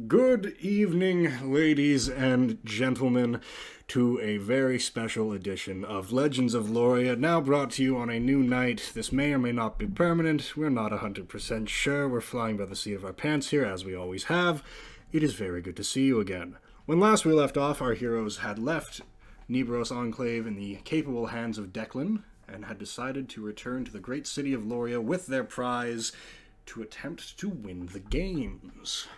Good evening, ladies and gentlemen, to a very special edition of Legends of Loria, now brought to you on a new night. This may or may not be permanent. We're not 100% sure. We're flying by the seat of our pants here, as we always have. It is very good to see you again. When last we left off, our heroes had left Nibros Enclave in the capable hands of Declan, and had decided to return to the great city of Loria with their prize to attempt to win the games.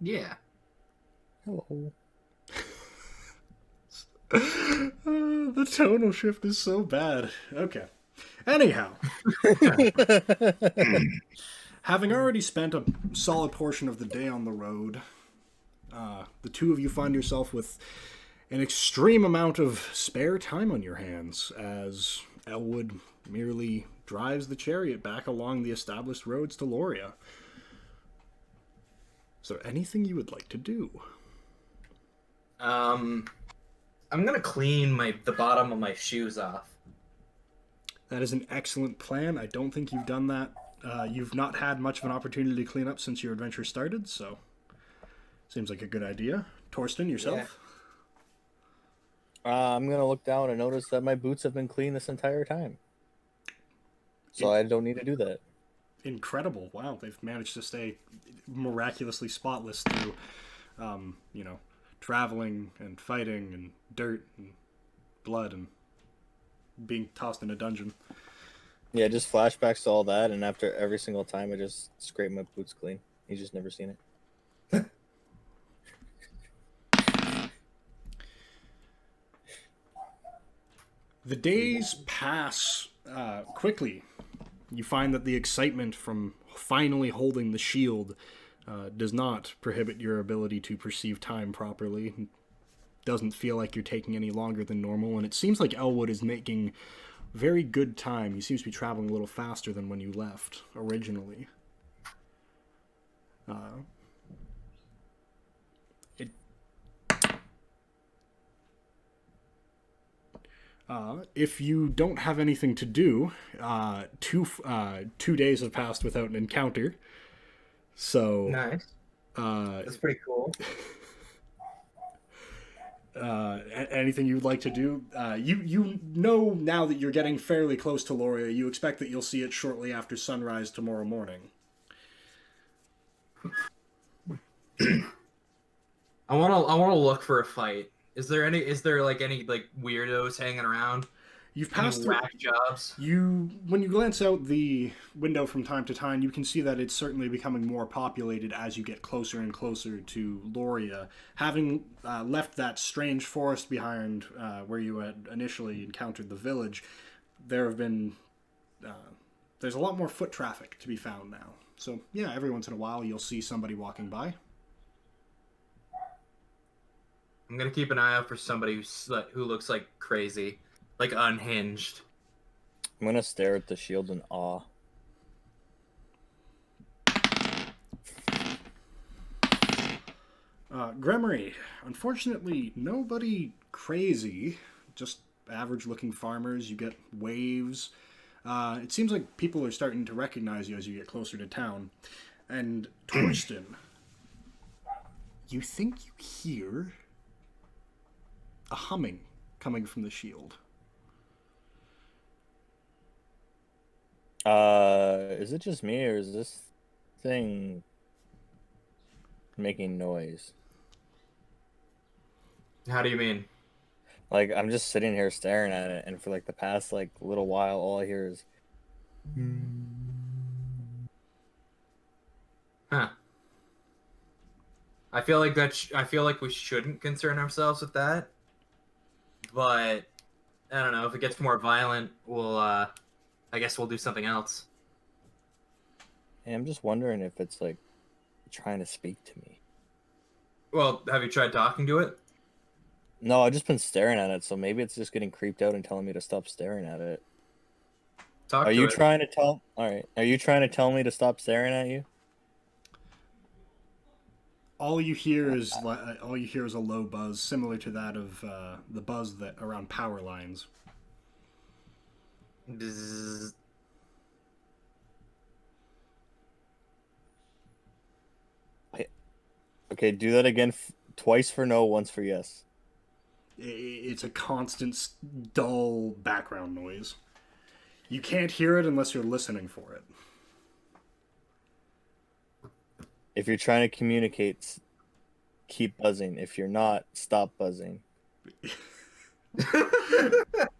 Yeah. Hello. The tonal shift is so bad. Okay. Anyhow, having already spent a solid portion of the day on the road, the two of you find yourself with an extreme amount of spare time on your hands as Elwood merely drives the chariot back along the established roads to Loria. Is there anything you would like to do? I'm gonna clean the bottom of my shoes off. That is an excellent plan. I don't think you've done that. You've not had much of an opportunity to clean up since your adventure started, so seems like a good idea. Torsten, yourself? I'm gonna look down and notice that my boots have been clean this entire time, so I don't need to do that. Incredible. Wow, they've managed to stay miraculously spotless through, traveling and fighting and dirt and blood and being tossed in a dungeon. Yeah, just flashbacks to all that, and after every single time, I just scrape my boots clean. He's just never seen it. The days pass quickly. You find that the excitement from finally holding the shield does not prohibit your ability to perceive time properly. It doesn't feel like you're taking any longer than normal, and it seems like Elwood is making very good time. He seems to be traveling a little faster than when you left originally. If you don't have anything to do, two days have passed without an encounter. So Nice. That's pretty cool. Anything you'd like to do? You know now that you're getting fairly close to Loria. You expect that you'll see it shortly after sunrise tomorrow morning. I wanna look for a fight. Is there any weirdos hanging around? You've passed through. Whack jobs. When you glance out the window from time to time, you can see that it's certainly becoming more populated as you get closer and closer to Loria. Having left that strange forest behind where you had initially encountered the village, there's a lot more foot traffic to be found now. So yeah, every once in a while you'll see somebody walking by. I'm gonna keep an eye out for somebody who looks like crazy, like unhinged. I'm gonna stare at the shield in awe. Gremory, unfortunately, nobody crazy, just average-looking farmers. You get waves. It seems like people are starting to recognize you as you get closer to town. And Torsten, you think you hear a humming coming from the shield. Is it just me, or is this thing making noise? How do you mean? Like, I'm just sitting here staring at it, and for like the past little while, all I hear is. Huh. I feel like we shouldn't concern ourselves with that. But I don't know, if it gets more violent, I guess we'll do something else. Hey, I'm just wondering if it's like trying to speak to me. Well, have you tried talking to it? No, I've just been staring at it, so maybe it's just getting creeped out and telling me to stop staring at it. Are you trying to tell? All right. Are you trying to tell me to stop staring at you? All you hear is a low buzz, similar to that of the buzz that around power lines. Bzzz. Okay, do that again. Twice for no, once for yes. It's a constant, dull background noise. You can't hear it unless you're listening for it. If you're trying to communicate, keep buzzing. If you're not, stop buzzing.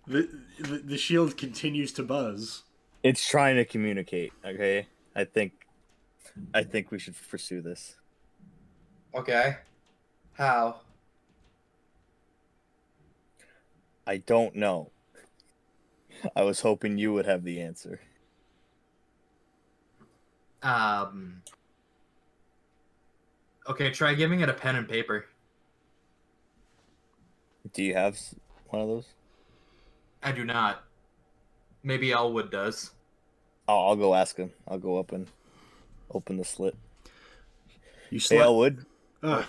The shield continues to buzz. It's trying to communicate. Okay, I think we should pursue this. Okay. How? I don't know. I was hoping you would have the answer. Okay, try giving it a pen and paper. Do you have one of those? I do not. Maybe Elwood does. I'll go ask him. I'll go up and open the slit. You Hey, Elwood.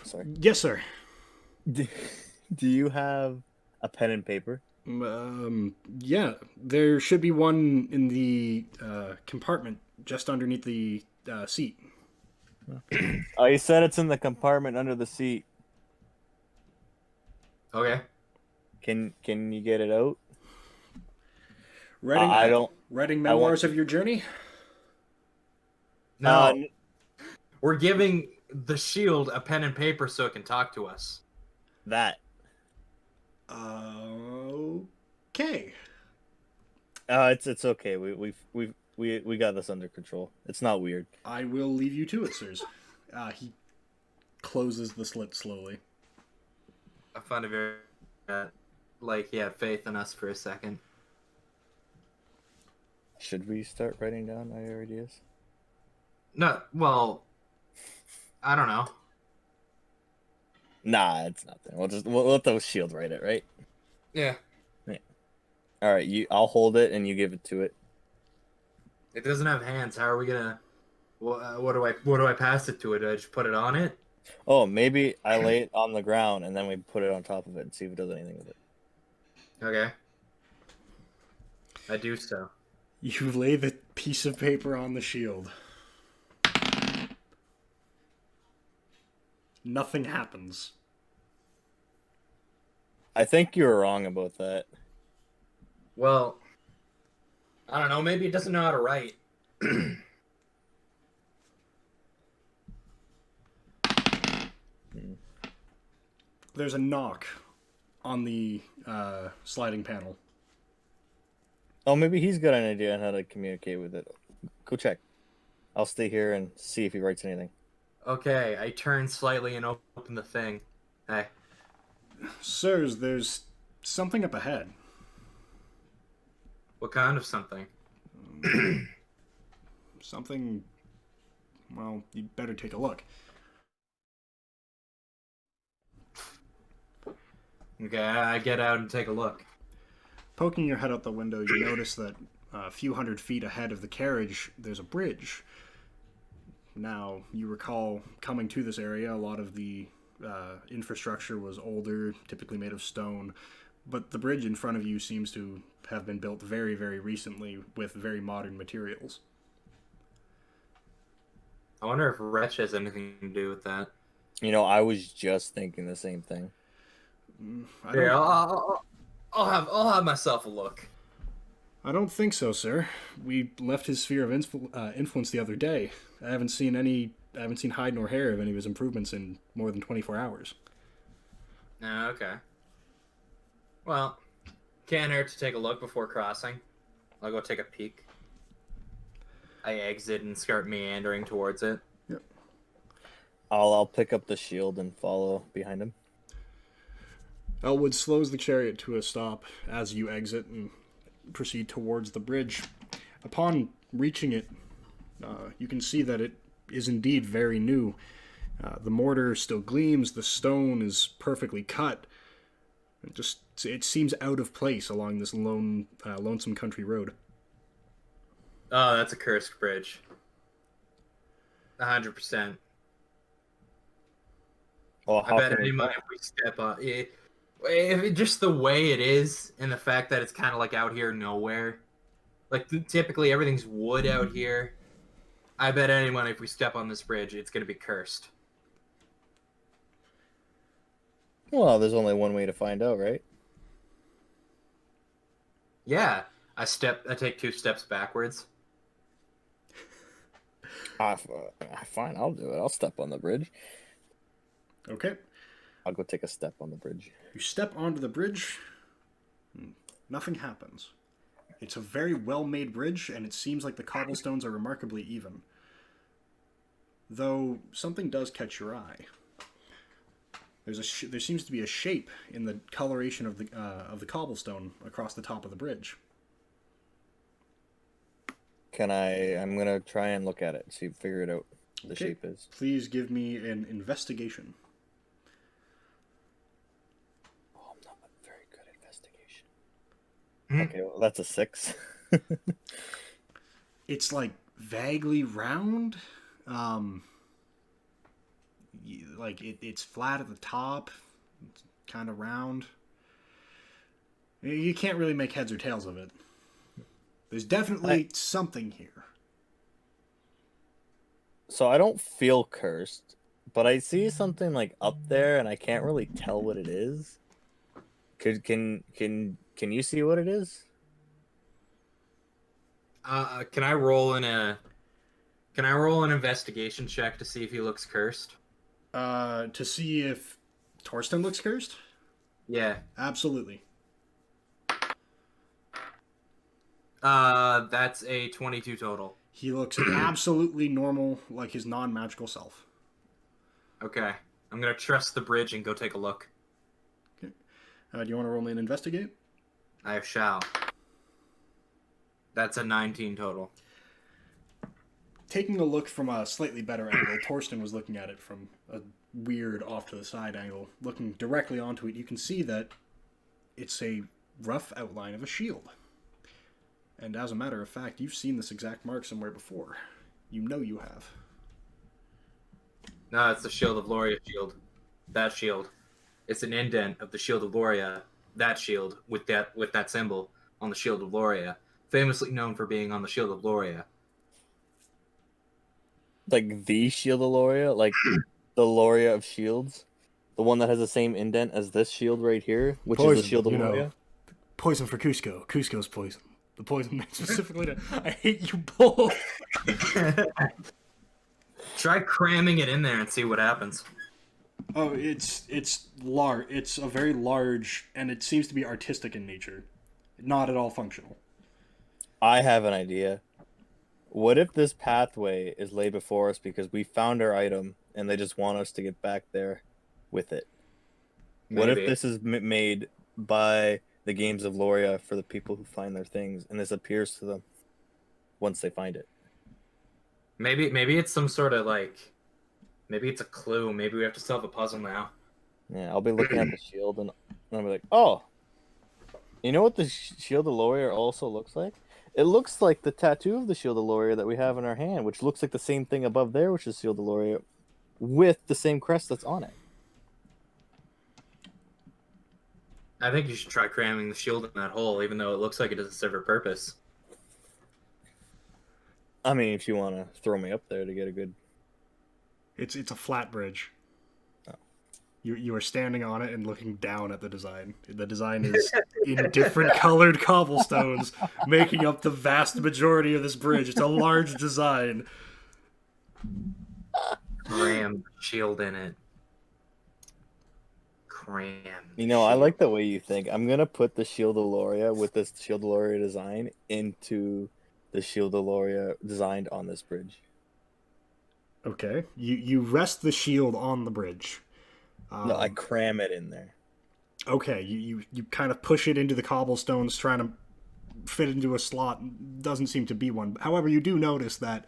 Sorry. Yes, sir. Do you have a pen and paper? Yeah. There should be one in the compartment just underneath the seat. Oh, you said it's in the compartment under the seat. Okay. Can you get it out? Writing memoirs of your journey? No. We're giving the shield a pen and paper so it can talk to us. That. Okay. It's okay. We got this under control. It's not weird. I will leave you to it, sirs. He closes the slit slowly. I find it very like he had faith in us for a second. Should we start writing down our ideas? No, well, I don't know. Nah, it's nothing. We'll let those shield write it, right? Yeah. All right, I'll hold it and you give it to it. It doesn't have hands. How are we gonna? What do I pass it to it? Do I just put it on it? Oh, maybe I lay it on the ground and then we put it on top of it and see if it does anything with it. Okay. I do so. You lay the piece of paper on the shield. Nothing happens. I think you were wrong about that. Well, I don't know. Maybe it doesn't know how to write. There's a knock on the sliding panel. Oh, maybe he's got an idea on how to communicate with it. Go check. I'll stay here and see if he writes anything. Okay, I turn slightly and open the thing. Hey. Sirs, there's something up ahead. What kind of something? Something... Well, you'd better take a look. Okay, I get out and take a look. Poking your head out the window, you notice that a few hundred feet ahead of the carriage, there's a bridge. Now, you recall coming to this area, a lot of the infrastructure was older, typically made of stone, but the bridge in front of you seems to have been built very, very recently with very modern materials. I wonder if Wretch has anything to do with that. You know, I was just thinking the same thing. Here, I'll have myself a look. I don't think so, sir. We left his sphere of influence the other day. I haven't seen hide nor hair of any of his improvements in more than 24 hours. Okay. Well, can't hurt to take a look before crossing. I'll go take a peek. I exit and start meandering towards it. Yep. I'll pick up the shield and follow behind him. Elwood slows the chariot to a stop as you exit and proceed towards the bridge. Upon reaching it, you can see that it is indeed very new. The mortar still gleams, the stone is perfectly cut. It seems out of place along this lonesome country road. Oh, that's a cursed bridge. 100%. Well, I bet any money if we step on it. Just the way it is, and the fact that it's kind of like out here nowhere. Like, typically everything's wood out here. I bet any money if we step on this bridge, it's going to be cursed. Well, there's only one way to find out, right? Yeah. I take 2 steps backwards. Fine, I'll do it. I'll step on the bridge. Okay. I'll go take a step on the bridge. You step onto the bridge. Nothing happens. It's a very well-made bridge, and it seems like the cobblestones are remarkably even. Though something does catch your eye. There seems to be a shape in the coloration of the cobblestone across the top of the bridge. I'm gonna try and look at it, figure it out. The Okay. shape is. Please give me an investigation. Oh, I'm not very good at investigation. Okay, well, that's a 6. It's like vaguely round. Like it's flat at the top. It's kind of round. You can't really make heads or tails of it. There's definitely something here. So I don't feel cursed, but I see something like up there, and I can't really tell what it is. Can you see what it is? Can I roll an investigation check to see if he looks cursed? To see if Torsten looks cursed? Yeah. Absolutely. That's a 22 total. He looks absolutely normal, like his non-magical self. Okay. I'm gonna trust the bridge and go take a look. Okay. Do you want to roll me an investigate? I shall. That's a 19 total. Taking a look from a slightly better angle, Torsten was looking at it from a weird off-to-the-side angle. Looking directly onto it, you can see that it's a rough outline of a shield. And as a matter of fact, you've seen this exact mark somewhere before. You know you have. No, it's the Shield of Loria shield. That shield. It's an indent of the Shield of Loria. That shield with that symbol on the Shield of Loria. Famously known for being on the Shield of Loria. Like the Shield of Loria? Like the Loria of shields? The one that has the same indent as this shield right here, which Poison, is the Shield of Loria? Poison for Cusco. Cusco's poison. The poison made specifically to... I hate you both! Try cramming it in there and see what happens. Oh, it's large. It's a very large, and it seems to be artistic in nature. Not at all functional. I have an idea. What if this pathway is laid before us because we found our item and they just want us to get back there with it? Maybe. What if this is made by the games of Loria for the people who find their things, and this appears to them once they find it? Maybe it's some sort of maybe it's a clue. Maybe we have to solve a puzzle now. Yeah, I'll be looking at the shield and I'll be like, oh, you know what the Shield of Loria also looks like? It looks like the tattoo of the Shield of Loria that we have in our hand, which looks like the same thing above there, which is Shield of Loria, with the same crest that's on it. I think you should try cramming the shield in that hole, even though it looks like it doesn't serve a purpose. I mean, if you want to throw me up there to get a good... It's a flat bridge. Oh. You are standing on it and looking down at the design. The design is in different colored cobblestones, making up the vast majority of this bridge. It's a large design. Cram shield in it. You know, I like the way you think. I'm gonna put the Shield of Loria with this Shield of Loria design into the Shield of Loria designed on this bridge. Okay. You rest the shield on the bridge. No, I cram it in there. Okay, you kind of push it into the cobblestones, trying to fit into a slot. Doesn't seem to be one. However, you do notice that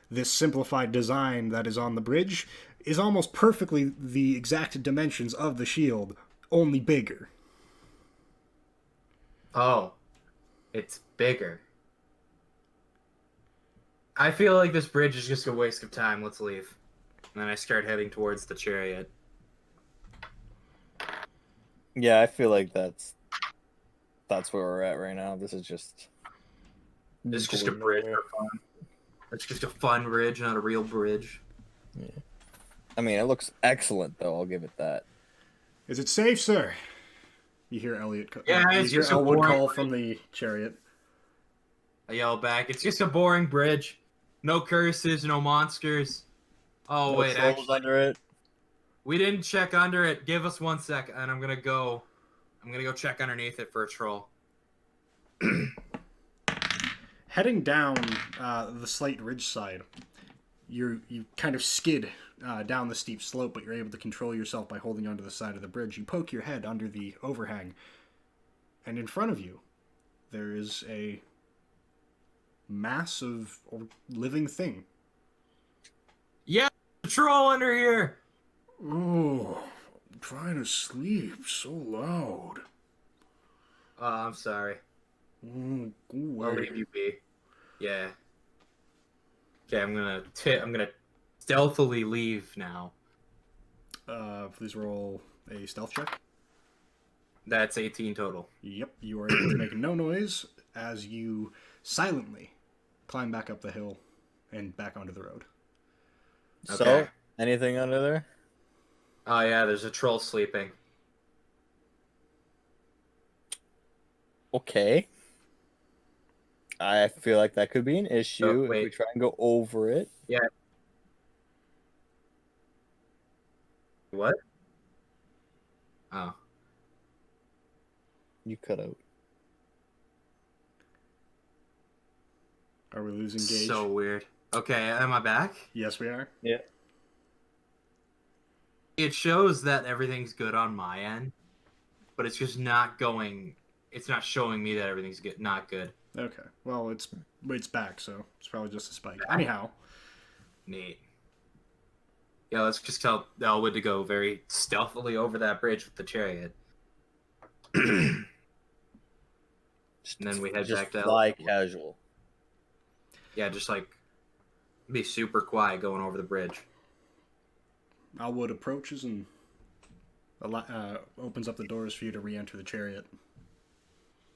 this simplified design that is on the bridge is almost perfectly the exact dimensions of the shield, only bigger. Oh, it's bigger. I feel like this bridge is just a waste of time. Let's leave. And then I start heading towards the chariot. Yeah, I feel like that's where we're at right now. This is just... It's just a bridge for fun. It's just a fun bridge, not a real bridge. Yeah. I mean, it looks excellent, though. I'll give it that. Is it safe, sir? You hear Elliot. Yeah, you it's hear just a Elwood boring call from the chariot. I yell back, it's just a boring bridge. No curses, no monsters. Oh, No wait, trolls actually, under it. we didn't check under it. Give us 1 sec, and I'm gonna go check underneath it for a troll. Heading down the slight ridge side, you kind of skid down the steep slope, but you're able to control yourself by holding onto the side of the bridge. You poke your head under the overhang, and in front of you, there is a massive or living thing. Yeah, a troll under here. Oh, I'm trying to sleep. So loud. Oh, I'm sorry. Go I'll away. leave you be. Yeah. Okay, I'm gonna stealthily leave now. Please roll a stealth check. That's 18 total. Yep, you are able to make no noise as you silently climb back up the hill and back onto the road. So, Okay. anything under there? Oh yeah, there's a troll sleeping. Okay. I feel like that could be an issue if we wait. try and go over it. Yeah. What? Oh. You cut out. Are we losing gauge? So weird. Okay, am I back? Yes, we are. Yeah. It shows that everything's good on my end, but it's just not going. It's not showing me that everything's good. Not good. Okay. Well, it's back, so it's probably just a spike. Anyhow. Neat. Yeah, let's just tell Elwood to go very stealthily over that bridge with the chariot. And then we head Just back to fly Elwood. casual. Yeah, just like be super quiet going over the bridge. Elwood approaches and opens up the doors for you to re-enter the chariot.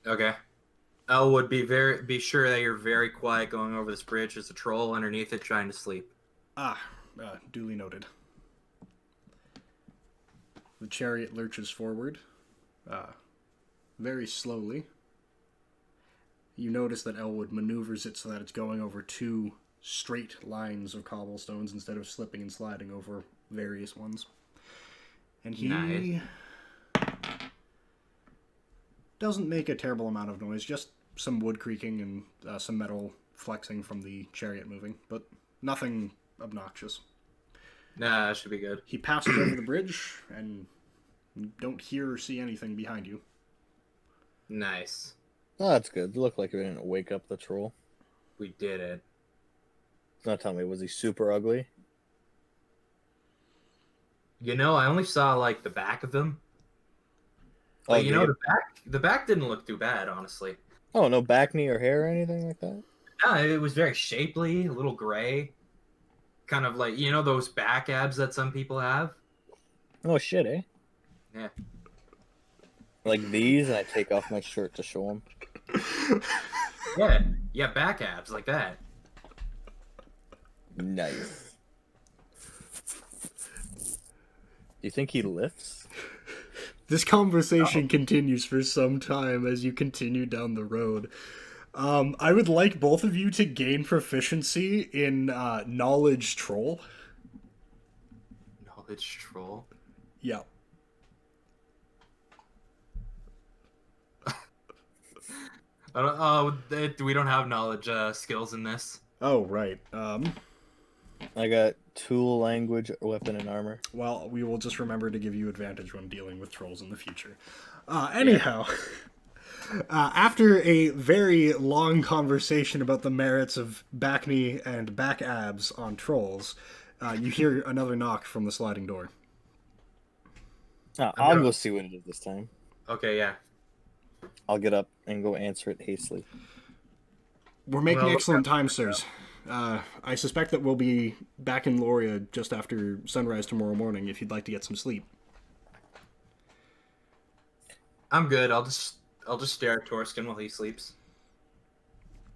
Okay. Elwood, be sure that you're very quiet going over this bridge. There's a troll underneath it trying to sleep. Duly noted. The chariot lurches forward, very slowly. You notice that Elwood maneuvers it so that it's going over two straight lines of cobblestones instead of slipping and sliding over various ones. And he Nice. doesn't make a terrible amount of noise, just some wood creaking and some metal flexing from the chariot moving, but nothing obnoxious. Nah, that should be good. He passes over the bridge, and you don't hear or see anything behind you. Nice. Oh, that's good. It looked like we didn't wake up the troll. We did it. It's not telling me, was he super ugly? You know, I only saw like the back of him. Oh, But you know, did the back didn't look too bad, honestly. Oh, no back knee or hair or anything like that? Yeah, it was very shapely, a little gray. Kind of like, you know, those back abs that some people have? Oh, shit, eh? Yeah. Like these, and I take off my shirt to show them. Yeah, back abs like that. Nice. Do you think he lifts? This conversation continues for some time as you continue down the road. I would like both of you to gain proficiency in knowledge troll. Knowledge troll? Yeah. I don't, oh, we don't have knowledge skills in this. Oh, right. I got tool, language, weapon, and armor. Well, we will just remember to give you advantage when dealing with trolls in the future. Anyhow, after a very long conversation about the merits of back knee and back abs on trolls, you hear another knock from the sliding door. I'll go see what it is this time. Okay, yeah. I'll get up and go answer it hastily. We're making Well, excellent time, sirs. I suspect that we'll be back in Loria just after sunrise tomorrow morning if you'd like to get some sleep. I'm good. I'll just stare at Torskin while he sleeps.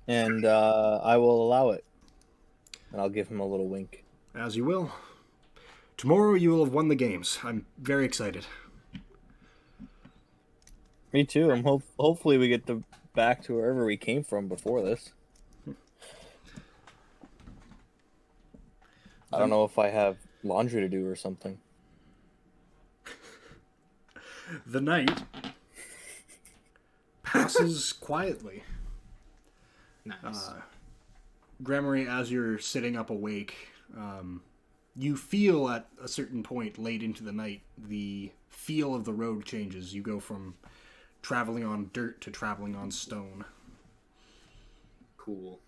And I will allow it. And I'll give him a little wink. As you will. Tomorrow you will have won the games. I'm very excited. Me too. Hopefully we get back to wherever we came from before this. I don't know if I have laundry to do or something. The night passes quietly. Nice. Gremory, as you're sitting up awake, you feel at a certain point late into the night, the feel of the road changes. You go from traveling on dirt to traveling on stone. Cool.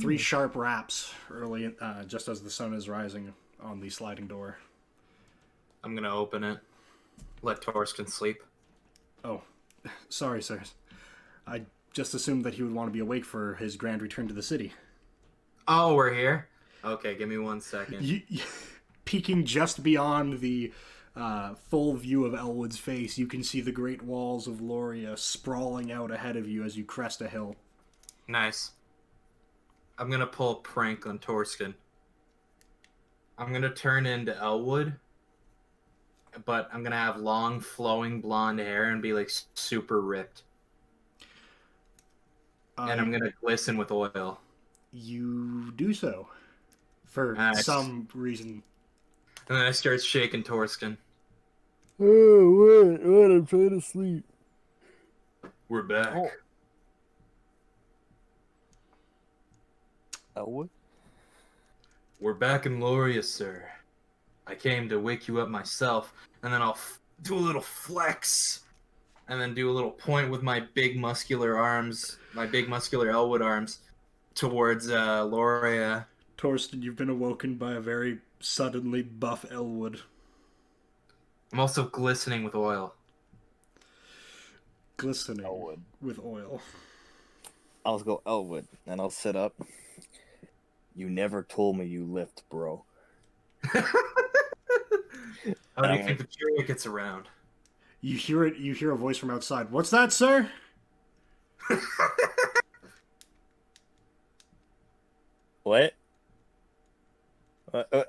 3 sharp raps early, just as the sun is rising on the sliding door. I'm gonna open it. Let Torskin sleep. Oh, sorry, sir. I just assumed that he would want to be awake for his grand return to the city. Oh, we're here? Okay, give me 1 second. Peeking just beyond the full view of Elwood's face, you can see the great walls of Loria sprawling out ahead of you as you crest a hill. Nice. I'm gonna pull a prank on Torskin. I'm gonna turn into Elwood, but I'm gonna have long, flowing blonde hair and be like super ripped. And I'm gonna glisten with oil. You do so. For some reason. And then I start shaking Torskin. Oh, what? I'm trying to sleep. We're back. Oh. Elwood? We're back in Loria, sir. I came to wake you up myself, and then I'll do a little flex, and then do a little point with my big muscular arms, my big muscular Elwood arms, towards Loria. Torsten, you've been awoken by a very suddenly buff Elwood. I'm also glistening with oil. Glistening Elwood. with oil. I'll go Elwood, and I'll sit up. You never told me you lift, bro. How do you think the chariot gets around? You hear it. You hear a voice from outside. What's that, sir? What?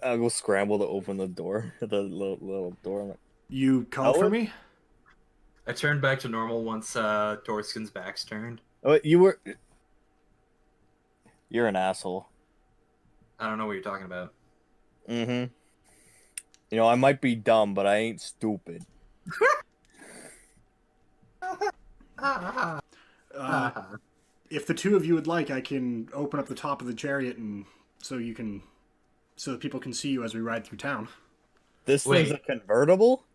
I'll go scramble to open the door. The little door. You called for me? I turned back to normal once Torskin's back's turned. Oh, you're an asshole. I don't know what you're talking about. Mm-hmm. You know, I might be dumb, but I ain't stupid. If the two of you would like, I can open up the top of the chariot and so that people can see you as we ride through town. This thing's a convertible?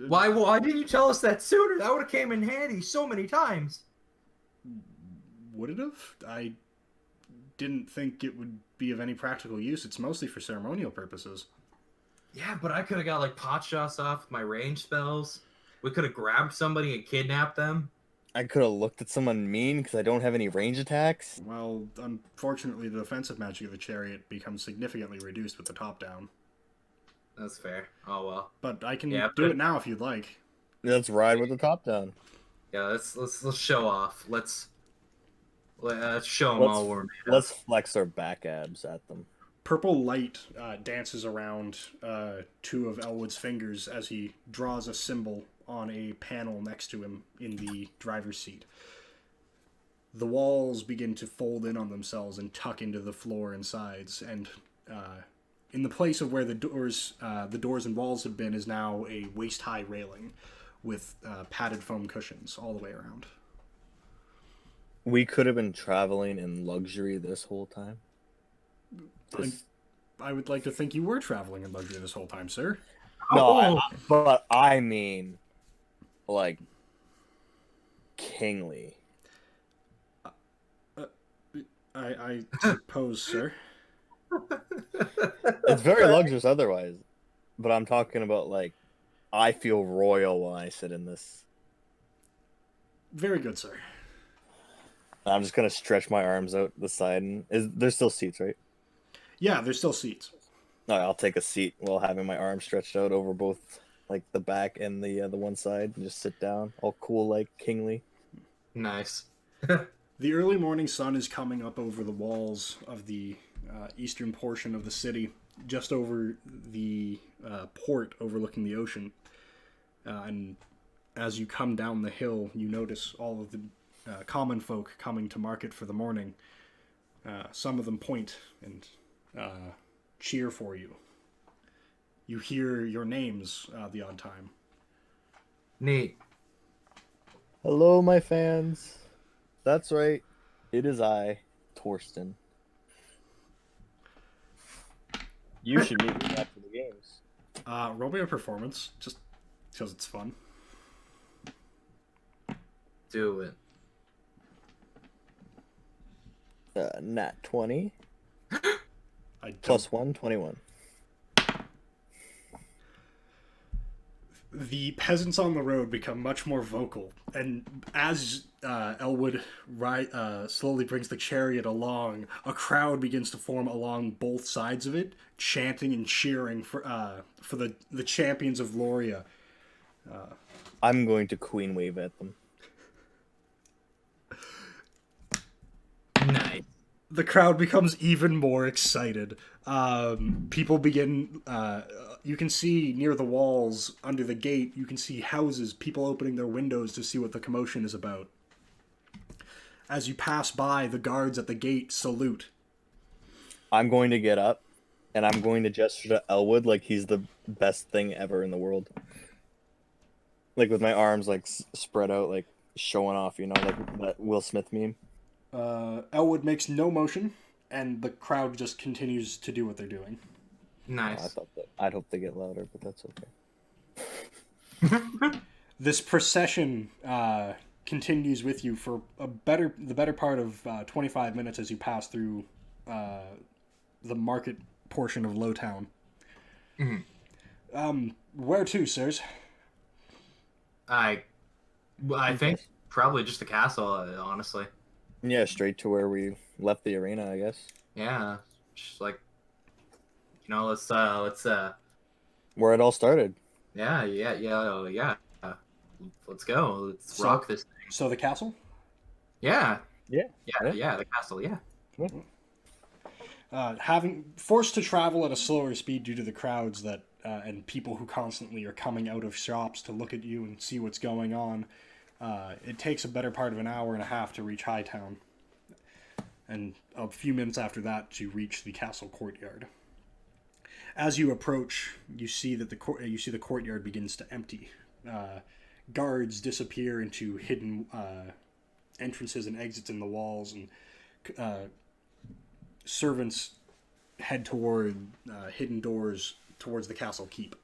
Why didn't you tell us that sooner? That would have came in handy so many times. Would it have? I didn't think it would be of any practical use. It's mostly for ceremonial purposes. Yeah, but I could have got like pot shots off with my range spells. We could have grabbed somebody and kidnapped them. I could have looked at someone mean because I don't have any range attacks. Well, unfortunately, the defensive magic of the chariot becomes significantly reduced with the top down. That's fair. Oh well. But I can do it now if you'd like. Let's ride with the top down. Yeah, let's show off. Let's show them all we're made of. Let's flex our back abs at them. Purple light dances around 2 of Elwood's fingers as he draws a symbol on a panel next to him in the driver's seat. The walls begin to fold in on themselves and tuck into the floor and sides, and in the place of where the doors and walls have been is now a waist-high railing with padded foam cushions all the way around. We could have been traveling in luxury this whole time. I would like to think you were traveling in luxury this whole time, sir. No, but I mean, like, kingly. I suppose, sir. It's very luxurious otherwise, but I'm talking about, like, I feel royal when I sit in this. Very good, sir. I'm just gonna stretch my arms out the side, and there's still seats, right? Yeah, there's still seats. All right, I'll take a seat while having my arms stretched out over both, like the back and the one side, and just sit down, all cool, like kingly. Nice. The early morning sun is coming up over the walls of the eastern portion of the city, just over the port overlooking the ocean. And as you come down the hill, you notice all of the common folk coming to market for the morning. Some of them point and cheer for you. You hear your names the odd time. Neat. Hello, my fans. That's right. It is I, Torsten. You should meet me after the games. Roll me a performance, just because it's fun. Do it. Nat 20. I don't. Plus 1, 21. The peasants on the road become much more vocal, and as Elwood slowly brings the chariot along, a crowd begins to form along both sides of it, chanting and cheering for the champions of Loria. I'm going to queen wave at them. Nice. The crowd becomes even more excited. People begin. You can see near the walls, under the gate, you can see houses, people opening their windows to see what the commotion is about. As you pass by, the guards at the gate salute. I'm going to get up, and I'm going to gesture to Elwood like he's the best thing ever in the world. Like with my arms like spread out, like showing off, like that Will Smith meme. Elwood makes no motion, and the crowd just continues to do what they're doing. Nice. I'd hope they get louder, but that's okay. This procession continues with you for the better part of 25 minutes as you pass through the market portion of Lowtown. Mm-hmm. Where to, sirs? I think probably just the castle, honestly. Yeah, straight to where we left the arena, I guess. Yeah, just like, let's Where it all started. Yeah. Let's go. Let's rock this thing. So the castle? Yeah. Yeah. Yeah, the castle, yeah. Having forced to travel at a slower speed due to the crowds that and people who constantly are coming out of shops to look at you and see what's going on, it takes a better part of an hour and a half to reach Hightown, and a few minutes after that to reach the castle courtyard. As you approach, you see that the courtyard begins to empty. Guards disappear into hidden entrances and exits in the walls, and servants head toward hidden doors towards the castle keep.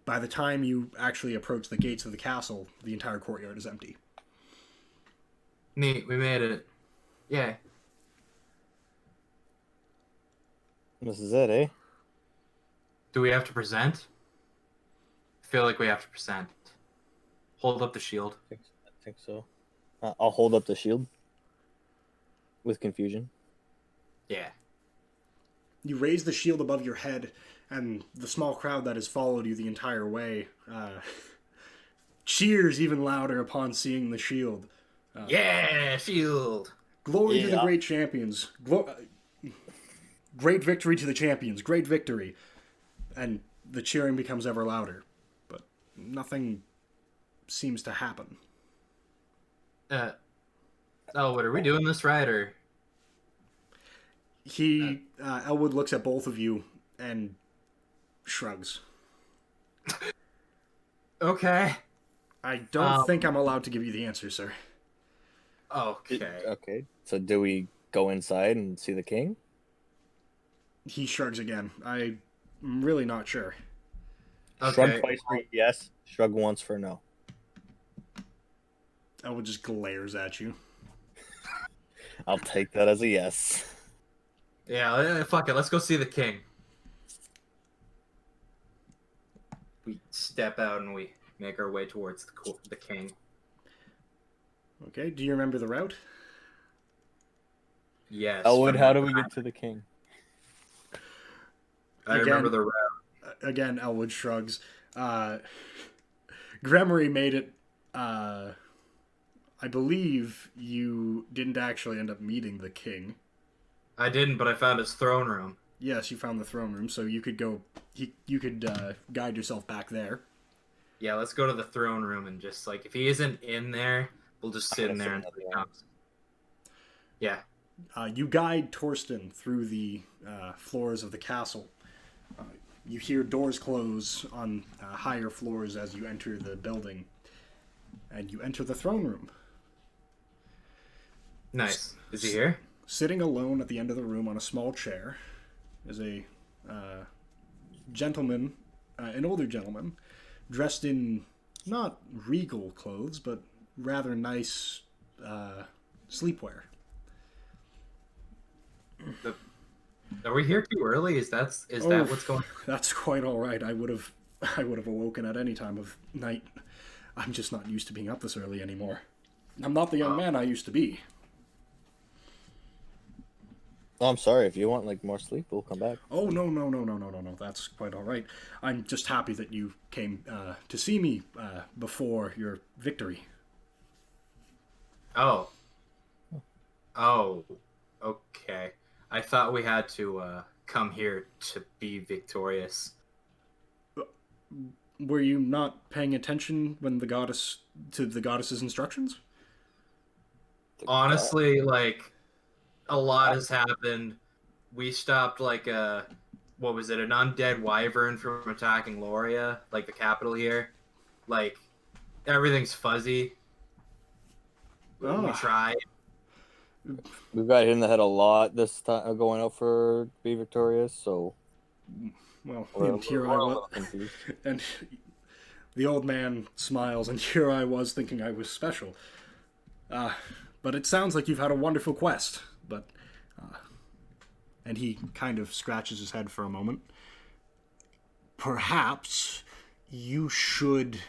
By the time you actually approach the gates of the castle, the entire courtyard is empty. Neat, we made it. Yay. This is it, eh? Do we have to present? I feel like we have to present. Hold up the shield. I think so. I'll hold up the shield with confusion. Yeah. You raise the shield above your head, and the small crowd that has followed you the entire way cheers even louder upon seeing the shield. Yeah, shield! Glory to the great champions. Great victory to the champions. Great victory. And the cheering becomes ever louder. But nothing seems to happen. What are we doing this right, or? Elwood looks at both of you and shrugs. Okay. I don't think I'm allowed to give you the answer, sir. Okay. Okay. So do we go inside and see the king? He shrugs again. I'm really not sure. Okay. Shrug twice for yes, shrug once for no. Elwood just glares at you. I'll take that as a yes. Yeah, fuck it. Let's go see the king. We step out and we make our way towards the king. Okay, do you remember the route? Yes. Elwood, how do we get to the king? I remember the route. Again, Elwood shrugs. Gremory made it. I believe you didn't actually end up meeting the king. I didn't, but I found his throne room. Yes, you found the throne room, so you could go. You could guide yourself back there. Yeah, let's go to the throne room and just like if he isn't in there, we'll just sit in there until he comes. Yeah. You guide Torsten through the floors of the castle. You hear doors close on higher floors as you enter the building, and you enter the throne room. Nice. Is he here? Sitting alone at the end of the room on a small chair is a gentleman, an older gentleman, dressed in not regal clothes, but rather nice sleepwear. Are we here too early? Is that what's going on? That's quite all right. I would have awoken at any time of night. I'm just not used to being up this early anymore. I'm not the young man I used to be. Oh, I'm sorry. If you want like more sleep, we'll come back. Oh, no. That's quite all right. I'm just happy that you came to see me before your victory. Oh. Oh. Okay. I thought we had to come here to be victorious. Were you not paying attention when the goddess's instructions? Honestly, like a lot has happened. We stopped like what was it, an undead wyvern from attacking Loria, like the capital here. Like everything's fuzzy. We tried. We've got hit in the head a lot this time going out for be victorious, so well, and here I was, and the old man smiles, and here I was thinking I was special. But it sounds like you've had a wonderful quest. But, and he kind of scratches his head for a moment. Perhaps you should,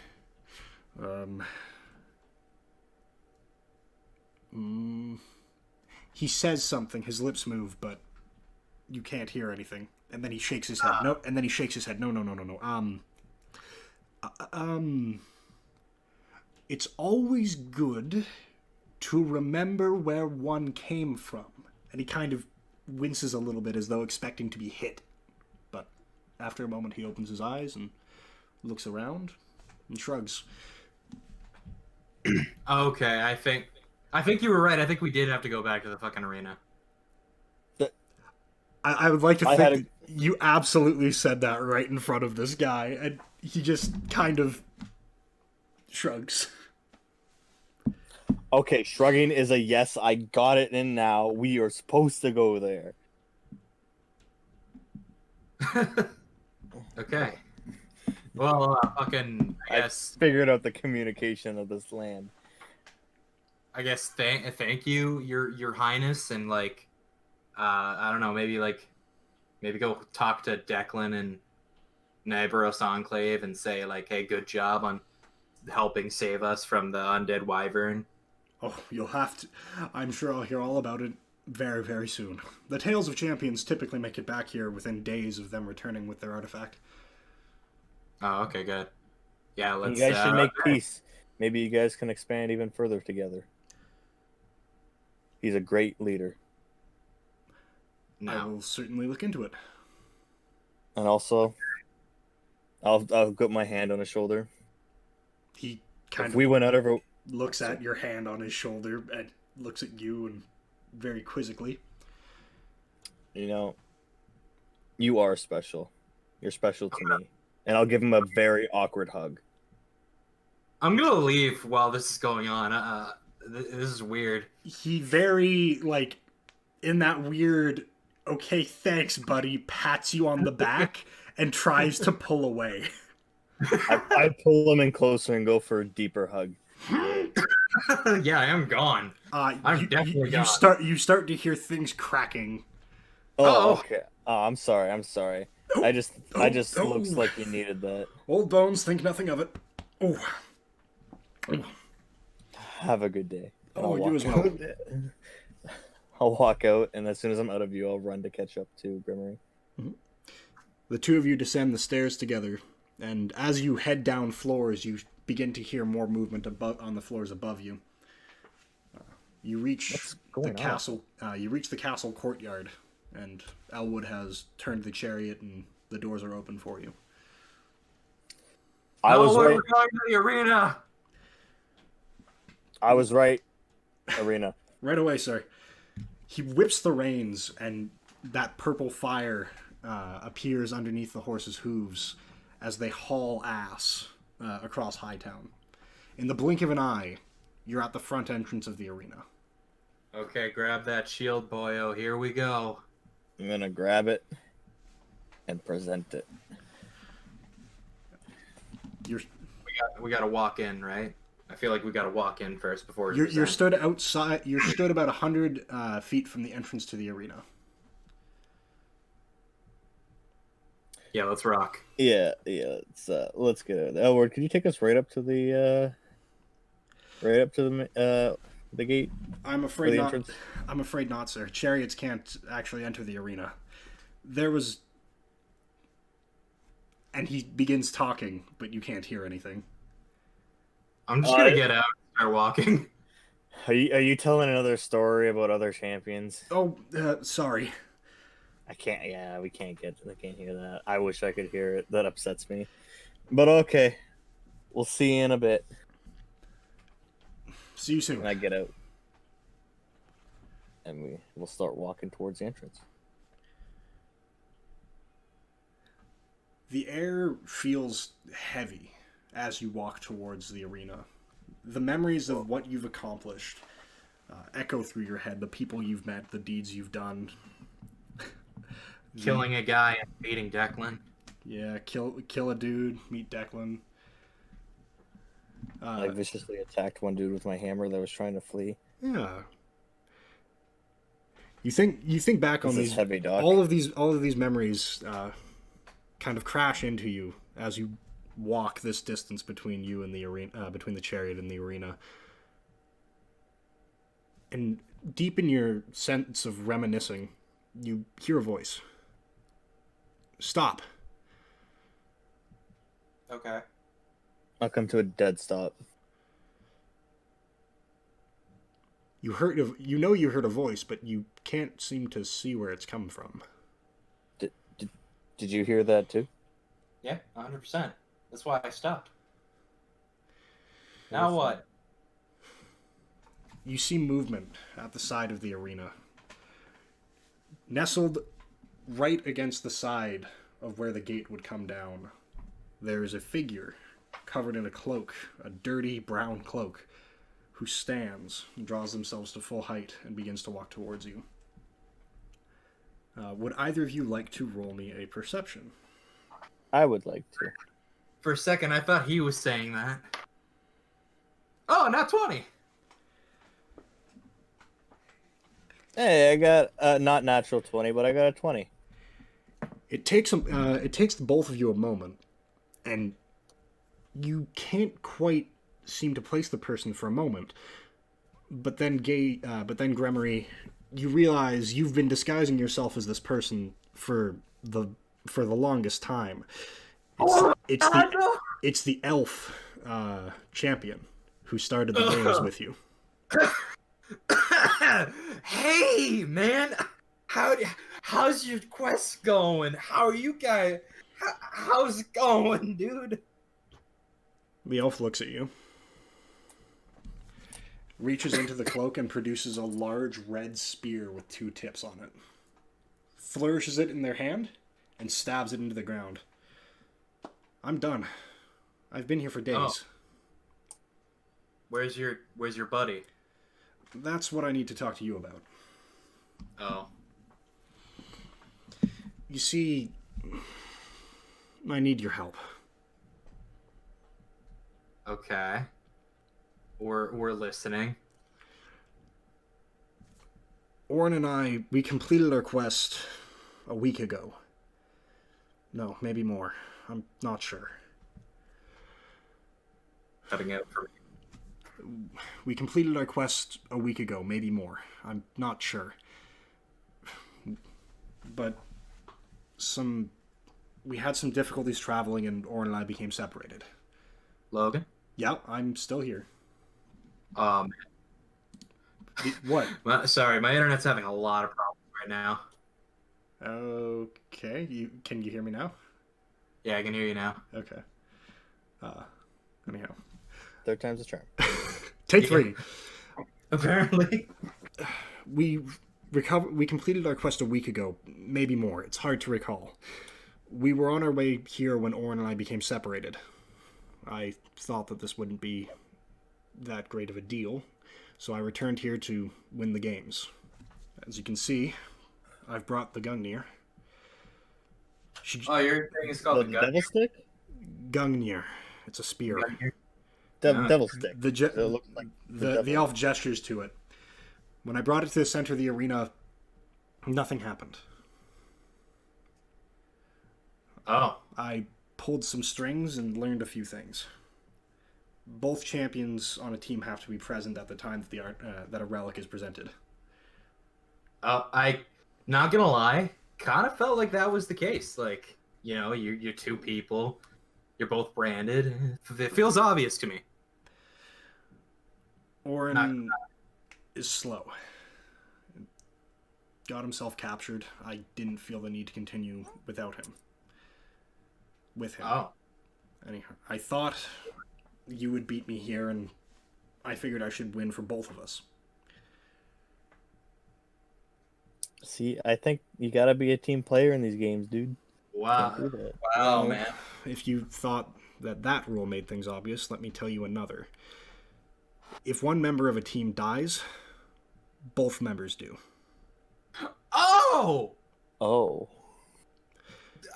he says something. His lips move, but you can't hear anything. And then he shakes his head. No. And then he shakes his head. No. It's always good to remember where one came from. And he kind of winces a little bit as though expecting to be hit. But after a moment, he opens his eyes and looks around and shrugs. Okay, I think you were right. I think we did have to go back to the fucking arena. I would like to think that you absolutely said that right in front of this guy, and he just kind of shrugs. Okay, shrugging is a yes. I got it in now. We are supposed to go there. Okay. Well, fucking, I guess. I figured out the communication of this land. I guess thank you, your highness, and like, I don't know, maybe go talk to Declan and Neighboros Enclave and say like, hey, good job on helping save us from the undead wyvern. Oh, you'll have to. I'm sure I'll hear all about it very, very soon. The Tales of Champions typically make it back here within days of them returning with their artifact. Oh, okay, good. Yeah, let's. You guys should make peace. Maybe you guys can expand even further together. He's a great leader. No. I will certainly look into it. And also, I'll put my hand on his shoulder. He kind of we went out of our... looks at your hand on his shoulder and looks at you and very quizzically. You know, you are special. You're special to me. And I'll give him a very awkward hug. I'm gonna leave while this is going on. This is weird. He very, like, in that weird, okay, thanks, buddy, pats you on the back and tries to pull away. I pull him in closer and go for a deeper hug. Yeah, I am gone. I'm definitely gone. You start to hear things cracking. Oh, okay. Oh, I'm sorry. I just looks like you needed that. Old bones think nothing of it. Oh. Have a good day. Oh, you as well. I'll walk out, and as soon as I'm out of view, I'll run to catch up to Grimmery. Mm-hmm. The two of you descend the stairs together, and as you head down floors, you begin to hear more movement on the floors above you. You reach the castle. You reach the castle courtyard, and Elwood has turned the chariot, and the doors are open for you. I was right. We're going to the arena. I was right. Arena. Right away, sir. He whips the reins, and that purple fire appears underneath the horse's hooves as they haul ass across Hightown. In the blink of an eye, you're at the front entrance of the arena. Okay, grab that shield, boyo. Here we go. I'm gonna grab it and present it. We got to walk in, right? I feel like we got to walk in first before you're stood outside. You're stood about 100 feet from the entrance to the arena. Yeah, let's rock. Yeah. Let's get it. Elwood, can you take us right up to the gate? I'm afraid not. Entrance? I'm afraid not, sir. Chariots can't actually enter the arena. There was, and he begins talking, but you can't hear anything. I'm just gonna get out and start walking. Are you telling another story about other champions? Oh, sorry. I can't. Yeah, I can't hear that. I wish I could hear it. That upsets me. But okay, we'll see you in a bit. See you soon. When I get out, and we'll start walking towards the entrance. The air feels heavy as you walk towards the arena. The memories of what you've accomplished echo through your head. The people you've met, the deeds you've done. Killing a guy and beating Declan. Yeah, kill a dude, meet Declan. I viciously attacked one dude with my hammer that was trying to flee. Yeah. You think back on these heavy, Doc. all of these memories kind of crash into you as you walk this distance between you and the arena, between the chariot and the arena. And deep in your sense of reminiscing, you hear a voice. Stop. Okay. I'll come to a dead stop. You heard a voice, but you can't seem to see where it's come from. Did you hear that too? Yeah, 100%. That's why I stopped. Now what? You see movement at the side of the arena. Nestled right against the side of where the gate would come down, there is a figure covered in a cloak, a dirty brown cloak, who stands and draws themselves to full height and begins to walk towards you. Would either of you like to roll me a perception? I would like to. For a second, I thought he was saying that. Oh, not 20. Hey, I got not natural 20, but I got a 20. It takes both of you a moment, and you can't quite seem to place the person for a moment. But then Gremory, you realize you've been disguising yourself as this person for the longest time. It's the elf champion who started the games with you. Hey, man! How's your quest going? How are you guys? How's it going, dude? The elf looks at you, reaches into the cloak, and produces a large red spear with 2 tips on it. Flourishes it in their hand and stabs it into the ground. I'm done. I've been here for days. Oh. Where's your buddy? That's what I need to talk to you about. Oh. You see, I need your help. Okay. We're listening. Orin and I, we completed our quest a week ago. No, maybe more. I'm not sure. Cutting out for me. We completed our quest a week ago, maybe more. I'm not sure. But we had some difficulties traveling, and Orin and I became separated. Logan? Yeah, I'm still here. What? Sorry, my internet's having a lot of problems right now. Okay, can you hear me now? Yeah, I can hear you now. Okay. Anyhow, Third time's a charm. take Yeah. 3. Apparently. We completed our quest a week ago, maybe more. It's hard to recall. We were on our way here when Orin and I became separated. I thought that this wouldn't be that great of a deal, so I returned here to win the games. As you can see, I've brought the Gungnir. Oh, your thing is called the gun. devil stick? Gungnir. It's a spear. Devil stick. The It looks like the elf gestures to it. When I brought it to the center of the arena, nothing happened. Oh. I pulled some strings and learned a few things. Both champions on a team have to be present at the time that that a relic is presented. I, not gonna lie, kind of felt like that was the case. Like, you know, you're two people, you're both branded. It feels obvious to me. Orin is slow. Got himself captured. I didn't feel the need to continue without him. With him. Oh. Anyhow, I thought you would beat me here, and I figured I should win for both of us. See, I think you gotta be a team player in these games, dude. Wow. Can't do that. Wow, Well, man. If you thought that rule made things obvious, let me tell you another. If one member of a team dies, both members do. Oh! Oh.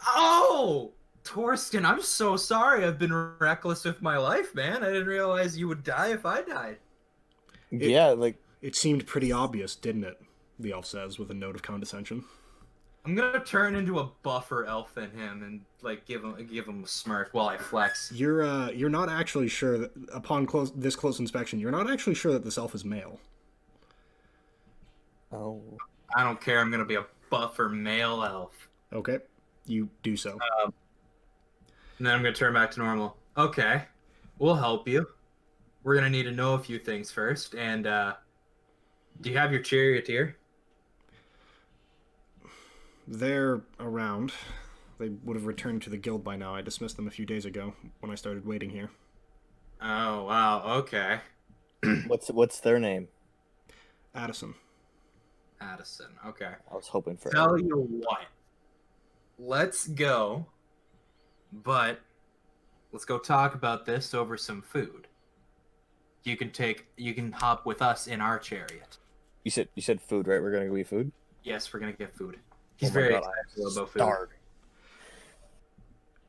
Oh! Torsten, I'm so sorry. I've been reckless with my life, man. I didn't realize you would die if I died. Yeah, like It seemed pretty obvious, didn't it? The elf says with a note of condescension. I'm gonna turn into a buffer elf in him and like give him a smirk while I flex. You're not actually sure that upon this close inspection, you're not actually sure that this elf is male. oh. I don't care. I'm gonna be a buffer male elf. Okay, you do so. And then I'm gonna turn back to normal. Okay, we'll help you. We're gonna need to know a few things first. And do you have your charioteer? They're around. They would have returned to the guild by now. I dismissed them a few days ago when I started waiting here. Oh wow. Okay. What's their name? Addison. Addison. Okay. I was hoping for Tell you what. Let's go. But let's go talk about this over some food. You can hop with us in our chariot. You said food, right? We're gonna go eat food? Yes, we're gonna get food. He's Oh my very God, excited about food. starving.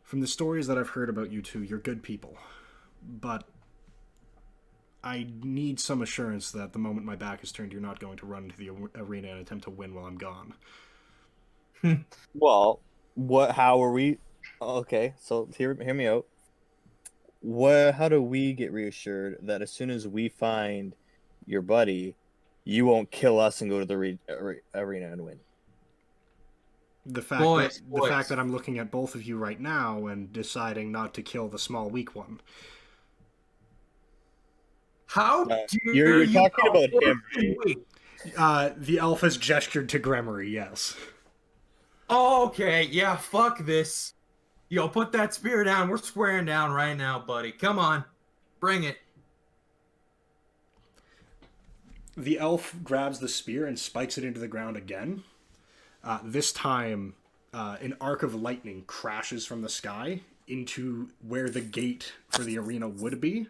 From the stories that I've heard about you two, you're good people. But I need some assurance that the moment my back is turned, you're not going to run into the arena and attempt to win while I'm gone. Well, how are we okay, so hear me out. How do we get reassured that as soon as we find your buddy, you won't kill us and go to the arena and win? The fact that I'm looking at both of you right now and deciding not to kill the small weak one. How You're talking about him. The elf has gestured to Gremory, yes. Oh, okay, yeah, fuck this. Yo, put that spear down. We're squaring down right now, buddy. Come on. Bring it. The elf grabs the spear and spikes it into the ground again. This time, an arc of lightning crashes from the sky into where the gate for the arena would be,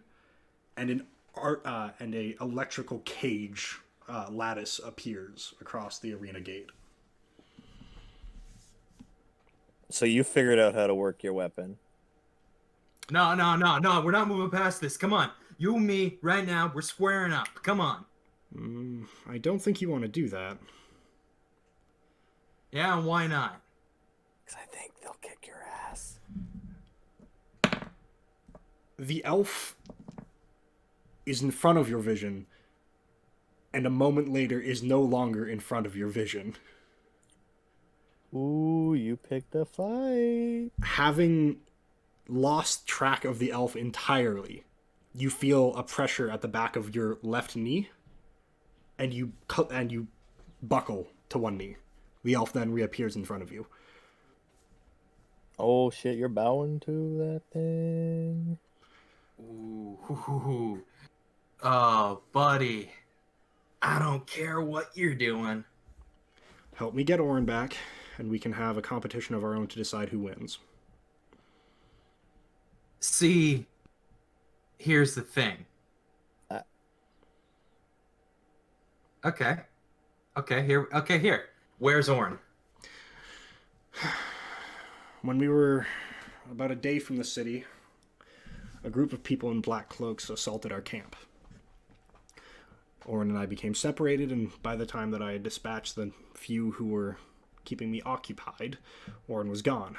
and a electrical cage lattice appears across the arena gate. So you figured out how to work your weapon. No. We're not moving past this. Come on. You and me, right now, we're squaring up. Come on. I don't think you want to do that. Yeah, and why not? Because I think they'll kick your ass. The elf is in front of your vision, and a moment later is no longer in front of your vision. Ooh, you picked a fight. Having lost track of the elf entirely, you feel a pressure at the back of your left knee, and you buckle to one knee. The elf then reappears in front of you. Oh shit, you're bowing to that thing. Ooh. Oh, buddy. I don't care what you're doing. Help me get Orin back, and we can have a competition of our own to decide who wins. See, here's the thing. Okay. Here. Where's Orin? When we were about a day from the city, a group of people in black cloaks assaulted our camp. Orin and I became separated, and by the time that I had dispatched the few who were keeping me occupied, Orin was gone.